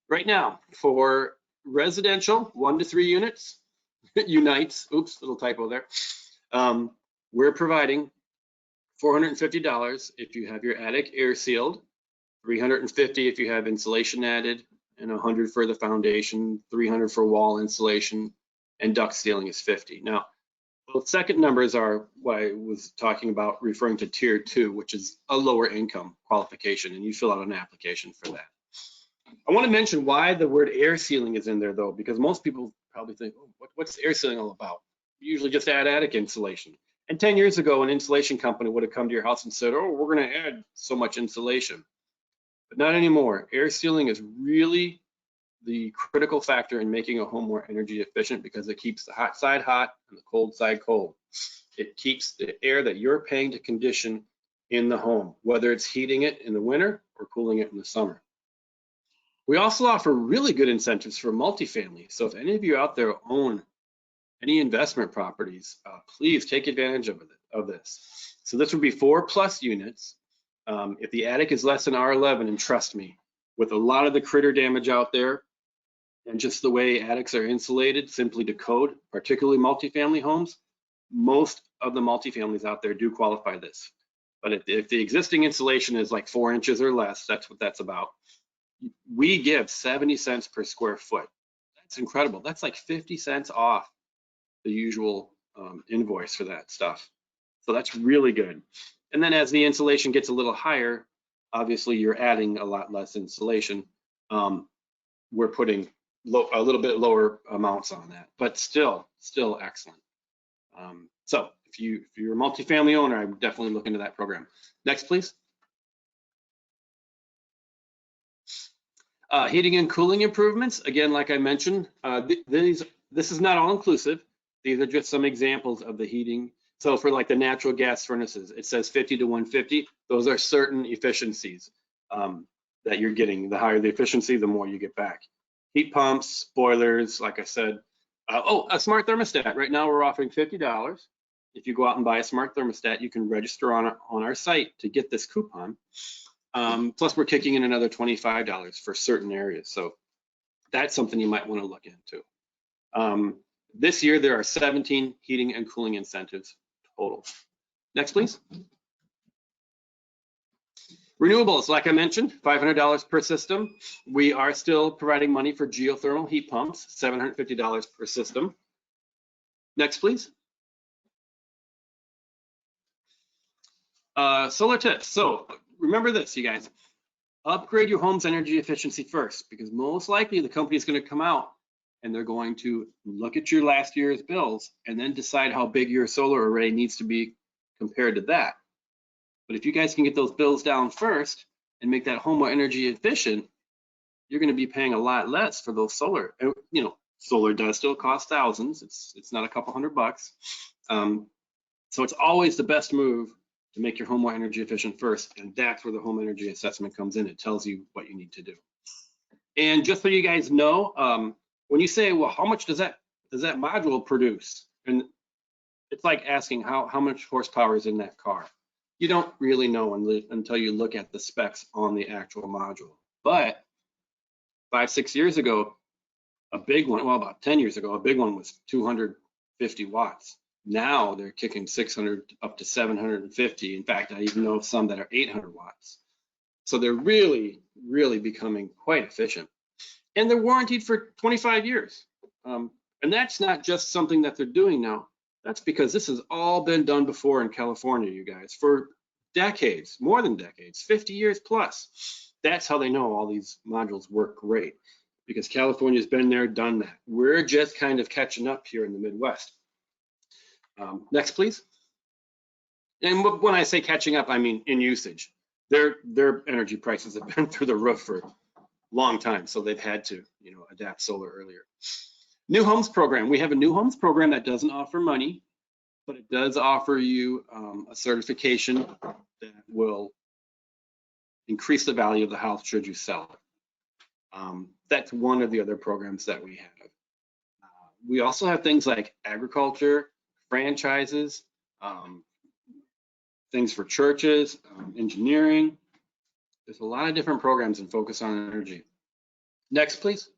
Right now, for residential 1 to 3 units, unites, oops, little typo there. We're providing $450 if you have your attic air sealed, $350 if you have insulation added, and $100 for the foundation, $300 for wall insulation, and duct sealing is $50. Now, both second numbers are what I was talking about, referring to tier 2, which is a lower income qualification, and you fill out an application for that. I want to mention why the word air sealing is in there, though, because most people probably think, oh, what's air sealing all about? We usually just add attic insulation. And 10 years ago, an insulation company would have come to your house and said, oh, we're going to add so much insulation. But not anymore. Air sealing is really the critical factor in making a home more energy efficient because it keeps the hot side hot and the cold side cold. It keeps the air that you're paying to condition in the home, whether it's heating it in the winter or cooling it in the summer. We also offer really good incentives for multifamily. So if any of you out there own any investment properties, please take advantage of this. So this would be 4+ units. If the attic is less than R11, and trust me, with a lot of the critter damage out there, and just the way attics are insulated simply to code, particularly multifamily homes, most of the multifamilies out there do qualify this. But if the existing insulation is like 4 inches or less, that's what that's about. We give 70 cents per square foot. That's incredible. That's like 50 cents off the usual invoice for that stuff. So that's really good. And then as the insulation gets a little higher, obviously you're adding a lot less insulation. We're putting a little bit lower amounts on that, but still excellent. So if you're a multifamily owner, I would definitely look into that program. Next, please. Heating and cooling improvements. Again, like I mentioned, this is not all inclusive. These are just some examples of the heating. So for like the natural gas furnaces, it says 50 to 150. Those are certain efficiencies that you're getting. The higher the efficiency, the more you get back. Heat pumps, boilers, like I said. A smart thermostat. Right now we're offering $50. If you go out and buy a smart thermostat, you can register on our site to get this coupon. Plus we're kicking in another $25 for certain areas. So that's something you might want to look into. This year there are 17 heating and cooling incentives total. Next, please. Renewables, like I mentioned, $500 per system. We are still providing money for geothermal heat pumps, $750 per system. Next, please. Solar tips. So remember this, you guys. Upgrade your home's energy efficiency first, because most likely the company is going to come out and they're going to look at your last year's bills and then decide how big your solar array needs to be compared to that. But if you guys can get those bills down first and make that home more energy efficient, you're going to be paying a lot less for those solar. You know, solar does still cost thousands. It's not a couple $100. So it's always the best move to make your home more energy efficient first, and that's where the home energy assessment comes in. It tells you what you need to do. And just so you guys know, when you say, well, how much does that module produce? And it's like asking how much horsepower is in that car. You don't really know until you look at the specs on the actual module. But 5-6 years ago, a big one, well, about 10 years ago, a big one was 250 watts. Now they're kicking 600 up to 750. In fact, I even know of some that are 800 watts. So they're really, really becoming quite efficient. And they're warranted for 25 years. And that's not just something that they're doing now. That's because this has all been done before in California, you guys, for decades, more than decades, 50 years plus. That's how they know all these modules work great, because California's been there, done that. We're just kind of catching up here in the Midwest. Next, please. And when I say catching up, I mean in usage. Their energy prices have been through the roof for a long time, so they've had to, adapt solar earlier. New homes program. We have a new homes program that doesn't offer money, but it does offer you a certification that will increase the value of the house should you sell it. That's one of the other programs that we have. We also have things like agriculture, franchises, things for churches, engineering. There's a lot of different programs and focus on energy. Next, please.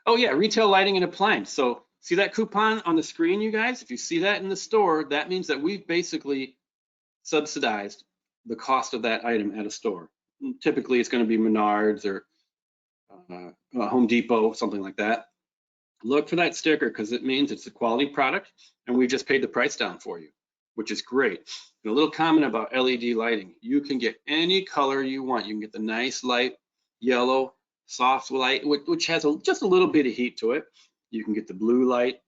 Oh yeah, retail lighting and appliance. So see that coupon on the screen, you guys? If you see that in the store, that means that we've basically subsidized the cost of that item at a store. Typically, it's going to be Menards or Home Depot, something like that. Look for that sticker because it means it's a quality product and we just paid the price down for you, which is great. And a little comment about LED lighting. You can get any color you want. You can get the nice light yellow, soft light, which has just a little bit of heat to it. You can get the blue light.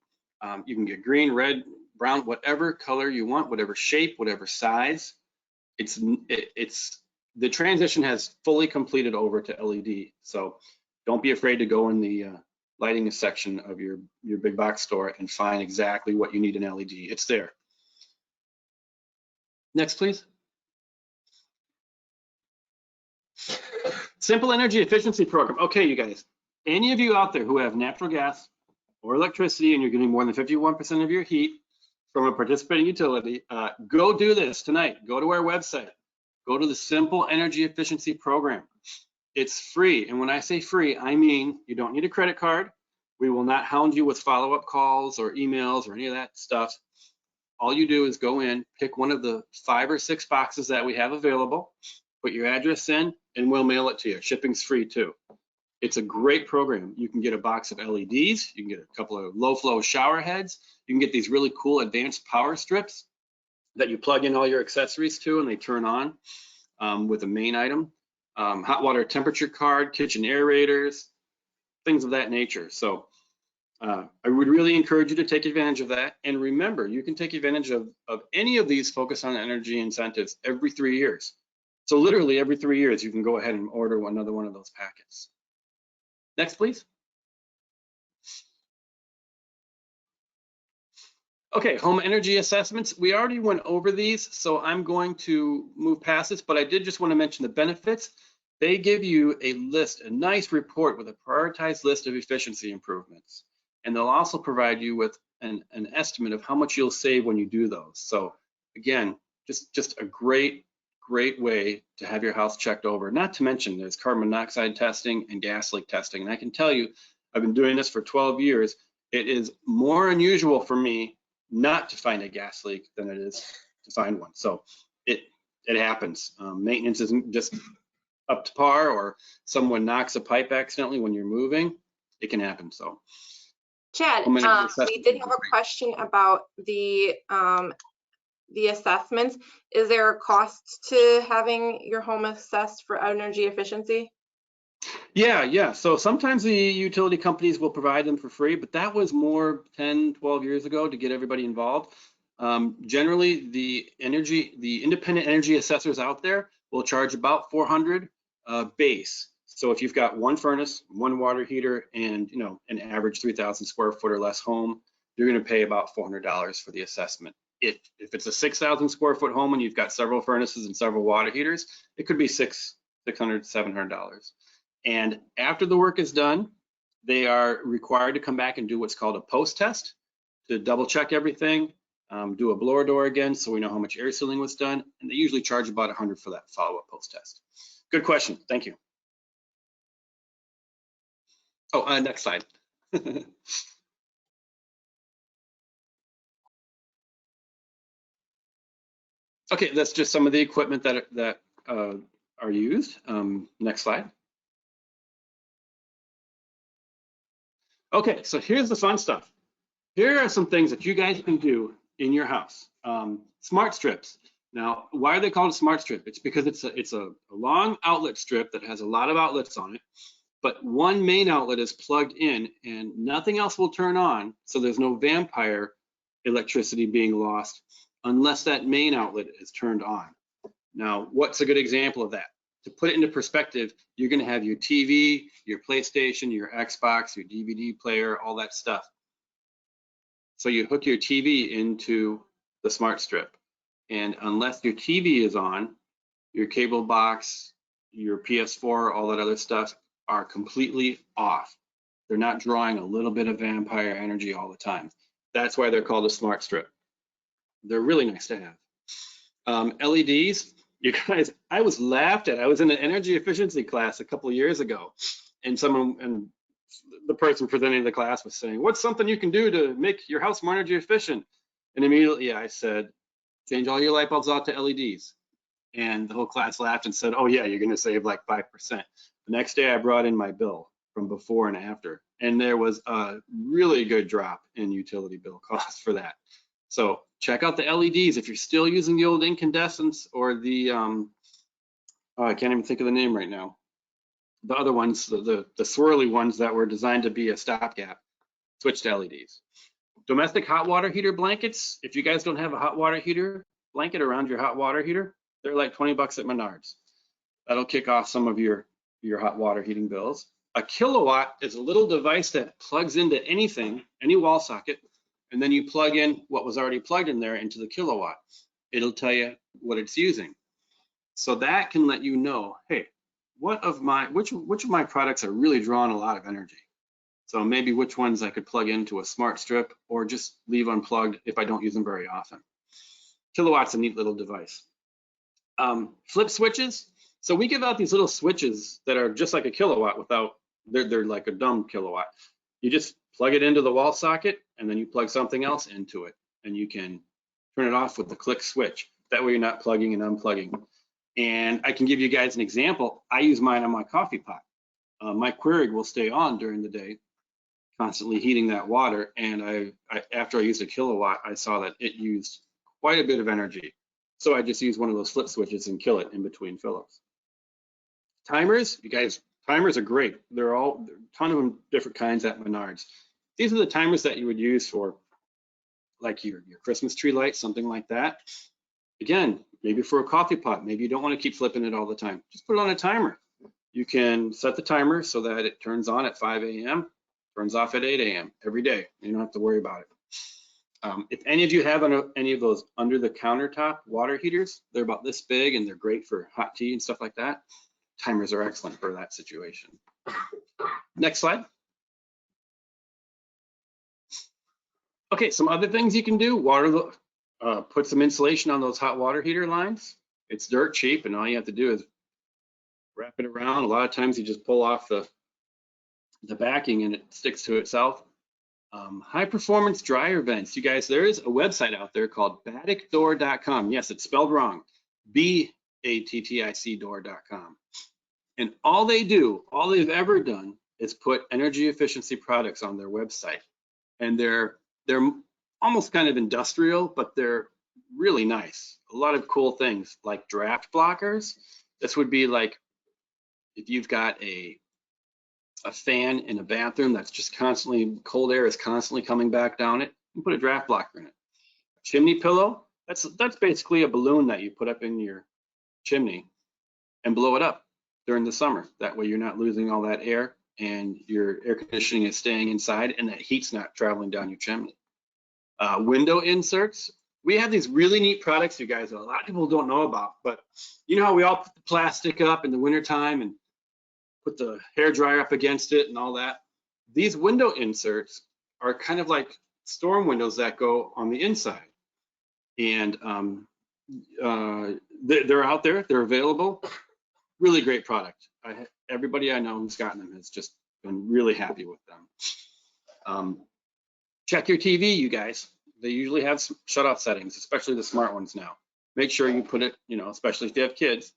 You can get green, red, brown, whatever color you want, whatever shape, whatever size. The transition has fully completed over to LED. So don't be afraid to go in the lighting section of your big box store and find exactly what you need in LED. It's there. Next, please. Simple energy efficiency program. Okay, you guys, any of you out there who have natural gas or electricity and you're getting more than 51% of your heat from a participating utility, go do this tonight. Go to our website. Go to the Simple Energy Efficiency Program. It's free, and when I say free, I mean you don't need a credit card. We will not hound you with follow-up calls or emails or any of that stuff. All you do is go in, pick one of the 5 or 6 boxes that we have available, put your address in, and we'll mail it to you. Shipping's free too. It's a great program. You can get a box of LEDs, you can get a couple of low-flow shower heads, you can get these really cool advanced power strips that you plug in all your accessories to and they turn on with a main item. Hot water temperature card, kitchen aerators, things of that nature. So I would really encourage you to take advantage of that. And remember, you can take advantage of any of these focus on energy incentives every 3 years. So literally every 3 years, you can go ahead and order another one of those packets. Next, please. Okay, home energy assessments. We already went over these, so I'm going to move past this, but I did just want to mention the benefits. They give you a list, a nice report with a prioritized list of efficiency improvements. And they'll also provide you with an estimate of how much you'll save when you do those. So again, just a great way to have your house checked over. Not to mention there's carbon monoxide testing and gas leak testing. And I can tell you, I've been doing this for 12 years. It is more unusual for me not to find a gas leak than it is to find one. So it happens. Maintenance isn't just up to par, or someone knocks a pipe accidentally when you're moving. It can happen. So Chad, we did have a question about the assessments. Is there a cost to having your home assessed for energy efficiency? Yeah. So sometimes the utility companies will provide them for free, but that was more 10, 12 years ago to get everybody involved. Generally, the independent energy assessors out there will charge about $400 base. So if you've got one furnace, one water heater, and an average 3,000 square foot or less home, you're going to pay about $400 for the assessment. If it's a 6,000 square foot home and you've got several furnaces and several water heaters, it could be $600, $700. And after the work is done, they are required to come back and do what's called a post test to double check everything, do a blower door again so we know how much air sealing was done, and they usually charge about $100 for that follow-up post test. Good question, thank you. Oh, next slide. Okay, that's just some of the equipment that are used. Next slide. Okay, so here's the fun stuff. Here are some things that you guys can do in your house. Smart strips. Now, why are they called a smart strip? It's because it's a long outlet strip that has a lot of outlets on it, but one main outlet is plugged in and nothing else will turn on. So there's no vampire electricity being lost unless that main outlet is turned on. Now, what's a good example of that? To put it into perspective, you're going to have your TV, your PlayStation, your Xbox, your DVD player, all that stuff. So you hook your TV into the smart strip. And unless your TV is on, your cable box, your PS4, all that other stuff are completely off. They're not drawing a little bit of vampire energy all the time. That's why they're called a smart strip. They're really nice to have. LEDs, you guys, I was laughed at. I was in an energy efficiency class a couple of years ago, and the person presenting the class was saying, what's something you can do to make your house more energy efficient? And immediately I said, change all your light bulbs out to LEDs. And the whole class laughed and said, oh yeah, you're gonna save like 5%. The next day I brought in my bill from before and after, and there was a really good drop in utility bill costs for that. So check out the LEDs if you're still using the old incandescents or the, I can't even think of the name right now. The other ones, the swirly ones that were designed to be a stopgap, switch to LEDs. Domestic hot water heater blankets, if you guys don't have a hot water heater blanket around your hot water heater, they're like 20 bucks at Menards. That'll kick off some of your hot water heating bills. A kilowatt is a little device that plugs into anything, any wall socket, and then you plug in what was already plugged in there into the kilowatt. It'll tell you what it's using. So that can let you know, hey, which of my products are really drawing a lot of energy? So maybe which ones I could plug into a smart strip or just leave unplugged if I don't use them very often. Kilowatt's a neat little device. Flip switches. So we give out these little switches that are just like a kilowatt without, they're like a dumb kilowatt. You just plug it into the wall socket and then you plug something else into it and you can turn it off with the click switch. That way you're not plugging and unplugging. And I can give you guys an example. I use mine on my coffee pot. My Keurig will stay on during the day, constantly heating that water. And after I used a kilowatt, I saw that it used quite a bit of energy. So I just use one of those flip switches and kill it in between fill-ups. Timers, you guys, timers are great. There are a ton of them, different kinds at Menards. These are the timers that you would use for like your Christmas tree light, something like that. Again, maybe for a coffee pot, maybe you don't want to keep flipping it all the time. Just put it on a timer. You can set the timer so that it turns on at 5 a.m., turns off at 8 a.m. every day. You don't have to worry about it. If any of you have any of those under the countertop water heaters, they're about this big and they're great for hot tea and stuff like that. Timers are excellent for that situation. Next slide. Okay, some other things you can do. Put some insulation on those hot water heater lines. It's dirt cheap and all you have to do is wrap it around. A lot of times you just pull off the backing and it sticks to itself. High performance dryer vents. You guys, there is a website out there called batticdoor.com. Yes, it's spelled wrong. BATTIC door.com. And all they've ever done is put energy efficiency products on their website. And they're almost kind of industrial, but they're really nice. A lot of cool things like draft blockers. This would be like if you've got a fan in a bathroom that's just constantly, cold air is constantly coming back down it, you put a draft blocker in it. A chimney pillow, that's basically a balloon that you put up in your chimney and blow it up during the summer. That way you're not losing all that air and your air conditioning is staying inside and that heat's not traveling down your chimney. Window inserts. We have these really neat products, you guys, that a lot of people don't know about, but you know how we all put the plastic up in the wintertime and put the hair dryer up against it and all that. These window inserts are kind of like storm windows that go on the inside. And they're out there, they're available. Really great product. Everybody I know who's gotten them has just been really happy with them. Check your TV, you guys. They usually have some shut-off settings, especially the smart ones now. Make sure you put it, especially if you have kids,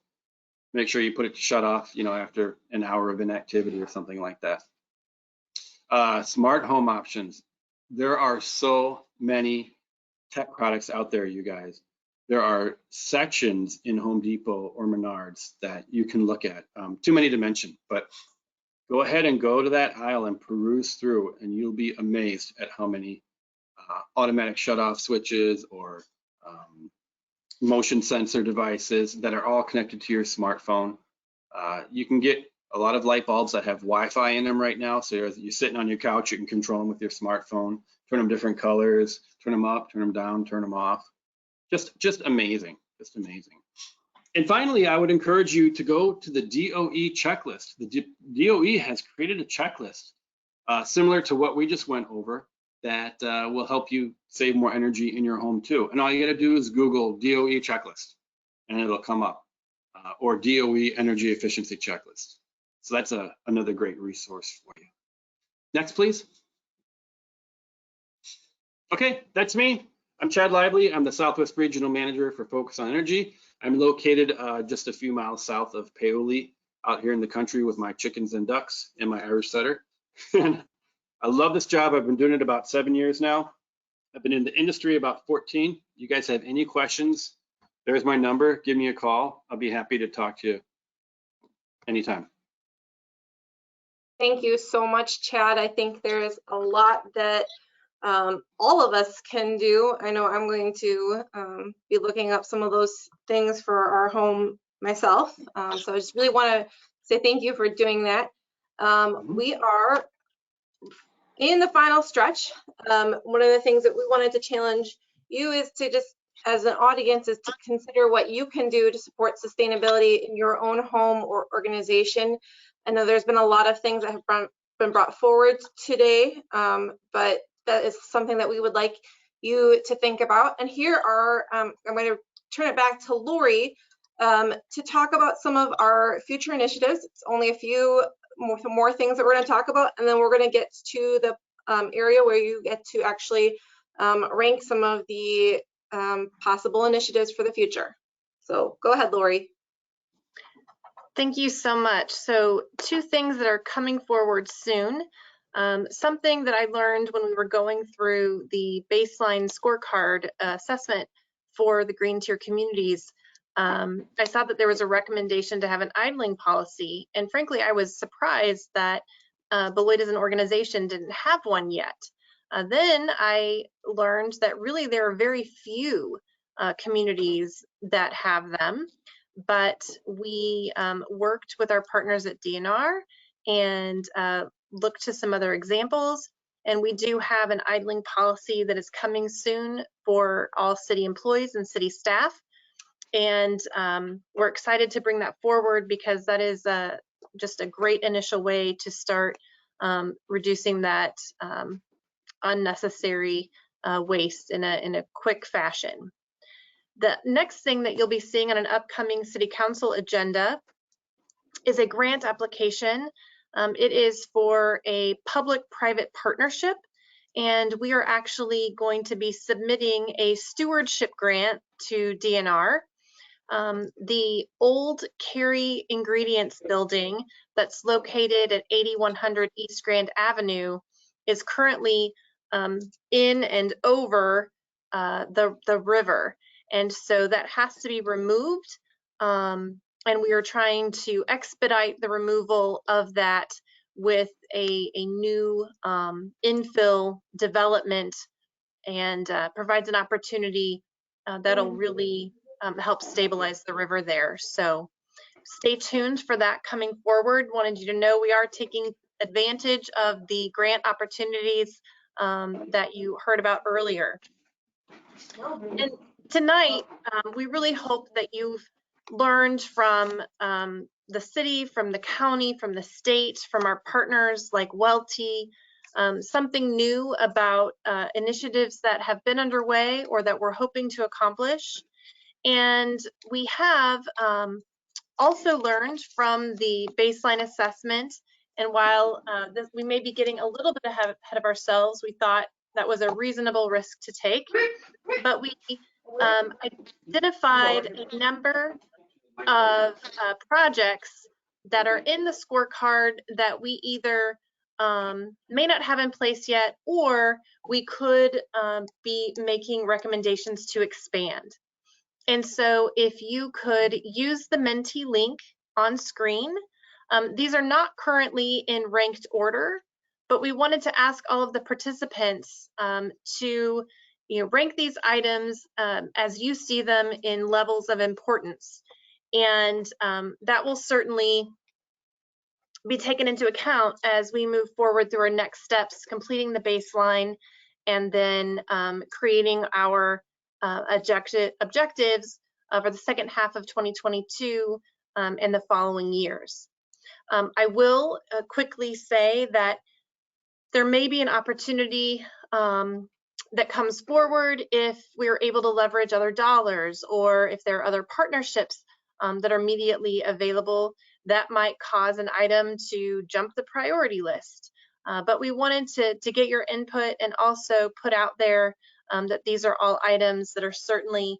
make sure you put it to shut off, after an hour of inactivity or something like that. Smart home options. There are so many tech products out there, you guys. There are sections in Home Depot or Menards that you can look at. Too many to mention, but go ahead and go to that aisle and peruse through, and you'll be amazed at how many automatic shutoff switches or motion sensor devices that are all connected to your smartphone. You can get a lot of light bulbs that have Wi-Fi in them right now. So you're sitting on your couch, you can control them with your smartphone, turn them different colors, turn them up, turn them down, turn them off. Just amazing, just amazing. And finally, I would encourage you to go to the DOE checklist. The DOE has created a checklist similar to what we just went over that will help you save more energy in your home too. And all you gotta do is Google DOE checklist and it'll come up, or DOE energy efficiency checklist. So that's another great resource for you. Next, please. Okay, that's me. I'm Chad Lively. I'm the Southwest Regional Manager for Focus on Energy. I'm located just a few miles south of Paoli, out here in the country with my chickens and ducks and my Irish setter. I love this job. I've been doing it about 7 years now. I've been in the industry about 14. You guys have any questions? There's my number. Give me a call. I'll be happy to talk to you anytime. Thank you so much, Chad. I think there's a lot that all of us can do. I know I'm going to be looking up some of those things for our home myself. So I just really want to say thank you for doing that. We are in the final stretch. One of the things that we wanted to challenge you is to just, as an audience, is to consider what you can do to support sustainability in your own home or organization. I know there's been a lot of things that have been brought forward today, but that is something that we would like you to think about. And here are, I'm going to turn it back to Lori to talk about some of our future initiatives. It's only a few more things that we're going to talk about, and then we're going to get to the area where you get to actually rank some of the possible initiatives for the future. So go ahead, Lori. Thank you so much. So 2 things that are coming forward soon. Something that I learned when we were going through the baseline scorecard assessment for the green tier communities. I saw that there was a recommendation to have an idling policy, and frankly, I was surprised that Beloit as an organization didn't have one yet. Then I learned that really there are very few communities that have them, but we worked with our partners at DNR and looked to some other examples, and we do have an idling policy that is coming soon for all city employees and city staff. And we're excited to bring that forward because that is just a great initial way to start reducing that unnecessary waste in a quick fashion. The next thing that you'll be seeing on an upcoming City Council agenda is a grant application. It is for a public-private partnership, and we are actually going to be submitting a stewardship grant to DNR. The old Cary Ingredients building that's located at 8100 East Grand Avenue is currently in and over the river, and so that has to be removed, and we are trying to expedite the removal of that with a new infill development, and provides an opportunity that'll really help stabilize the river there. So stay tuned for that coming forward. Wanted you to know we are taking advantage of the grant opportunities that you heard about earlier. And tonight, we really hope that you've learned from the city, from the county, from the state, from our partners like Welty, something new about initiatives that have been underway or that we're hoping to accomplish. And we have also learned from the baseline assessment, and while we may be getting a little bit ahead of ourselves, we thought that was a reasonable risk to take, but we identified a number of projects that are in the scorecard that we either may not have in place yet, or we could be making recommendations to expand. And so if you could use the Menti link on screen, these are not currently in ranked order, but we wanted to ask all of the participants to rank these items as you see them in levels of importance. And that will certainly be taken into account as we move forward through our next steps, completing the baseline and then creating our objectives for the second half of 2022 and the following years. I will quickly say that there may be an opportunity that comes forward if we're able to leverage other dollars, or if there are other partnerships that are immediately available that might cause an item to jump the priority list. But we wanted to get your input and also put out there that these are all items that are certainly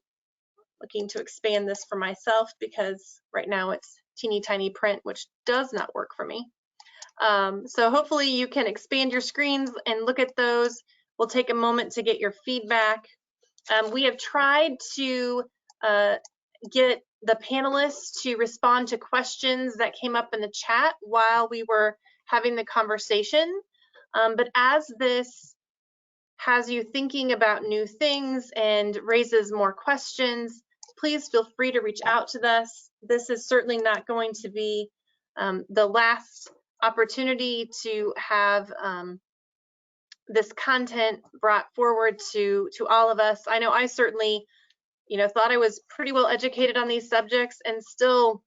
looking to expand this for myself, because right now it's teeny tiny print, which does not work for me. So hopefully you can expand your screens and look at those. We'll take a moment to get your feedback. We have tried to get the panelists to respond to questions that came up in the chat while we were having the conversation. But as this has you thinking about new things and raises more questions, please feel free to reach out to us. This is certainly not going to be the last opportunity to have this content brought forward to all of us. I know I certainly thought I was pretty well educated on these subjects, and still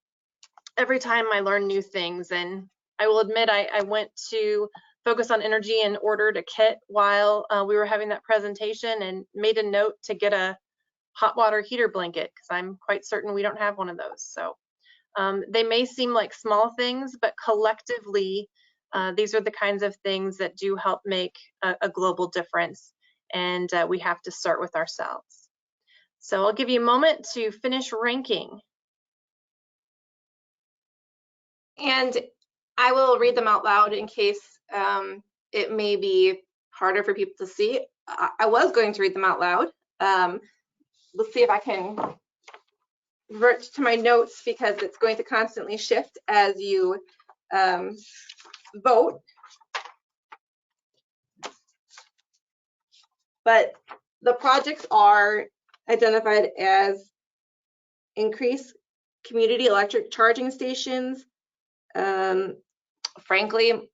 every time I learn new things. And I will admit I went to Focus on Energy and ordered a kit while we were having that presentation, and made a note to get a hot water heater blanket, because I'm quite certain we don't have one of those. So they may seem like small things, but collectively these are the kinds of things that do help make a global difference, and we have to start with ourselves. So I'll give you a moment to finish ranking. And I will read them out loud in case it may be harder for people to see. I was going to read them out loud. Let's see if I can revert to my notes, because it's going to constantly shift as you vote. But the projects are identified as increase community electric charging stations. Frankly,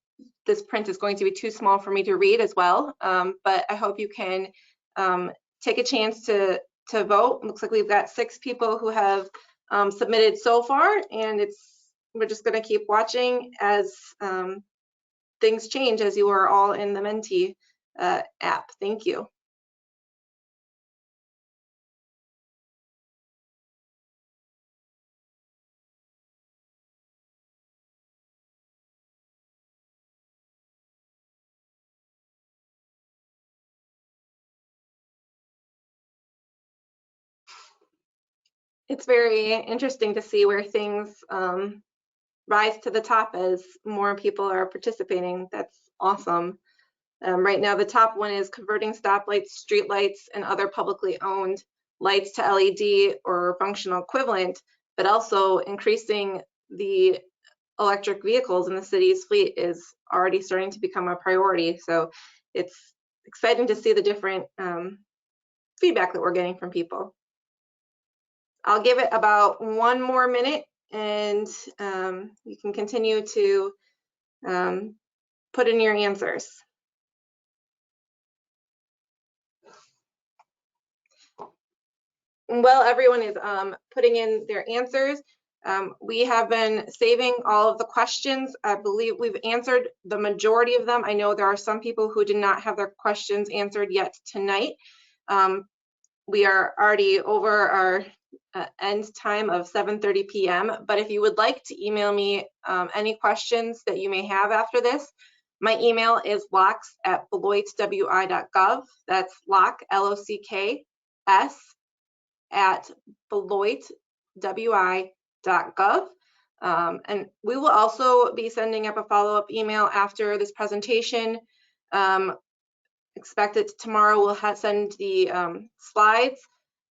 this print is going to be too small for me to read as well, but I hope you can take a chance to vote. Looks like we've got 6 people who have submitted so far, and we're just going to keep watching as things change, as you are all in the Menti app. Thank you. It's very interesting to see where things rise to the top as more people are participating. That's awesome. Right now, the top one is converting stoplights, streetlights, and other publicly owned lights to LED or functional equivalent, but also increasing the electric vehicles in the city's fleet is already starting to become a priority. So it's exciting to see the different feedback that we're getting from people. I'll give it about 1 more minute, and you can continue to put in your answers. While everyone is putting in their answers, we have been saving all of the questions. I believe we've answered the majority of them. I know there are some people who did not have their questions answered yet tonight. We are already over our end time of 7:30 p.m. But if you would like to email me any questions that you may have after this, my email is locks@beloitwi.gov. That's lock, LOCKS, @beloitwi.gov. And we will also be sending up a follow-up email after this presentation. Expect it tomorrow. We'll send the slides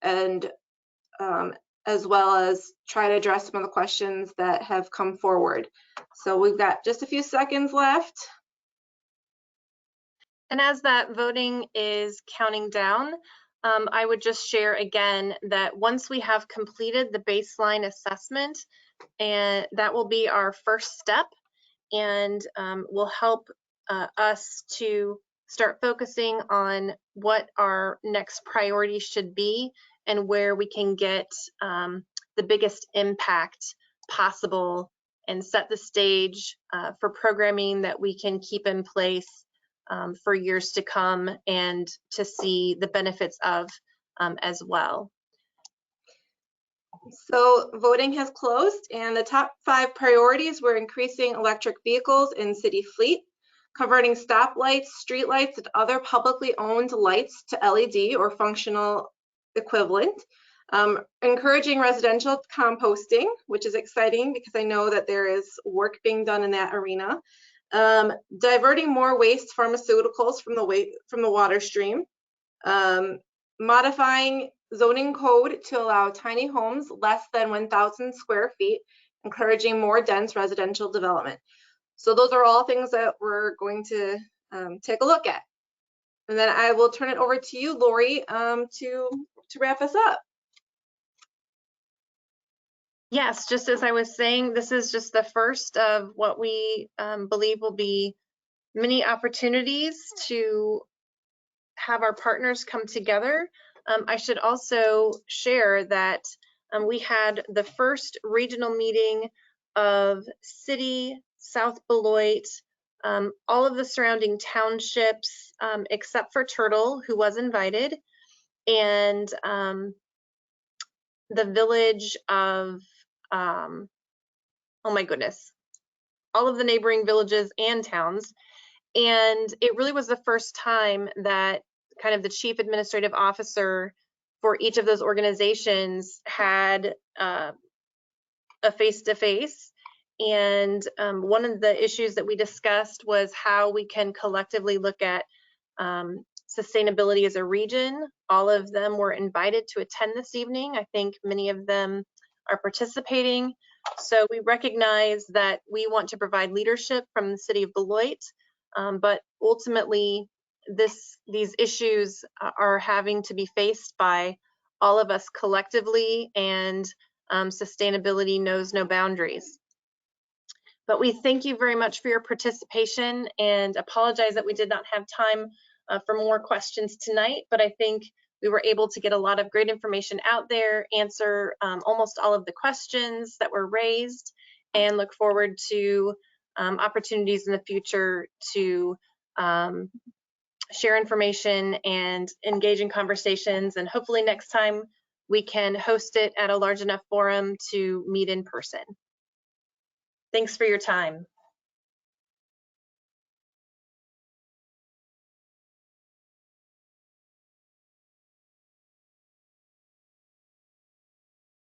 and as well as try to address some of the questions that have come forward. So we've got just a few seconds left. And as that voting is counting down, I would just share again that once we have completed the baseline assessment, and that will be our first step, and will help us to start focusing on what our next priority should be and where we can get the biggest impact possible, and set the stage for programming that we can keep in place for years to come and to see the benefits of as well. So voting has closed, and the top 5 priorities were increasing electric vehicles in city fleet, converting stoplights, streetlights, and other publicly owned lights to LED or functional equivalent, encouraging residential composting, which is exciting because I know that there is work being done in that arena, diverting more waste pharmaceuticals from the water stream, modifying zoning code to allow tiny homes less than 1,000 square feet, encouraging more dense residential development. So those are all things that we're going to take a look at. And then I will turn it over to you, Lori, to wrap us up. Yes, just as I was saying, this is just the first of what we believe will be many opportunities to have our partners come together. I should also share that we had the first regional meeting of City, South Beloit, all of the surrounding townships, except for Turtle, who was invited, and the village of, oh my goodness, all of the neighboring villages and towns. And it really was the first time that kind of the chief administrative officer for each of those organizations had a face-to-face. And one of the issues that we discussed was how we can collectively look at sustainability as a region. All of them were invited to attend this evening. I think many of them are participating. So we recognize that we want to provide leadership from the city of Beloit, but ultimately these issues are having to be faced by all of us collectively, and sustainability knows no boundaries. But we thank you very much for your participation, and apologize that we did not have time for more questions tonight, but I think we were able to get a lot of great information out there, answer almost all of the questions that were raised, and look forward to opportunities in the future to share information and engage in conversations. And hopefully next time we can host it at a large enough forum to meet in person. Thanks for your time.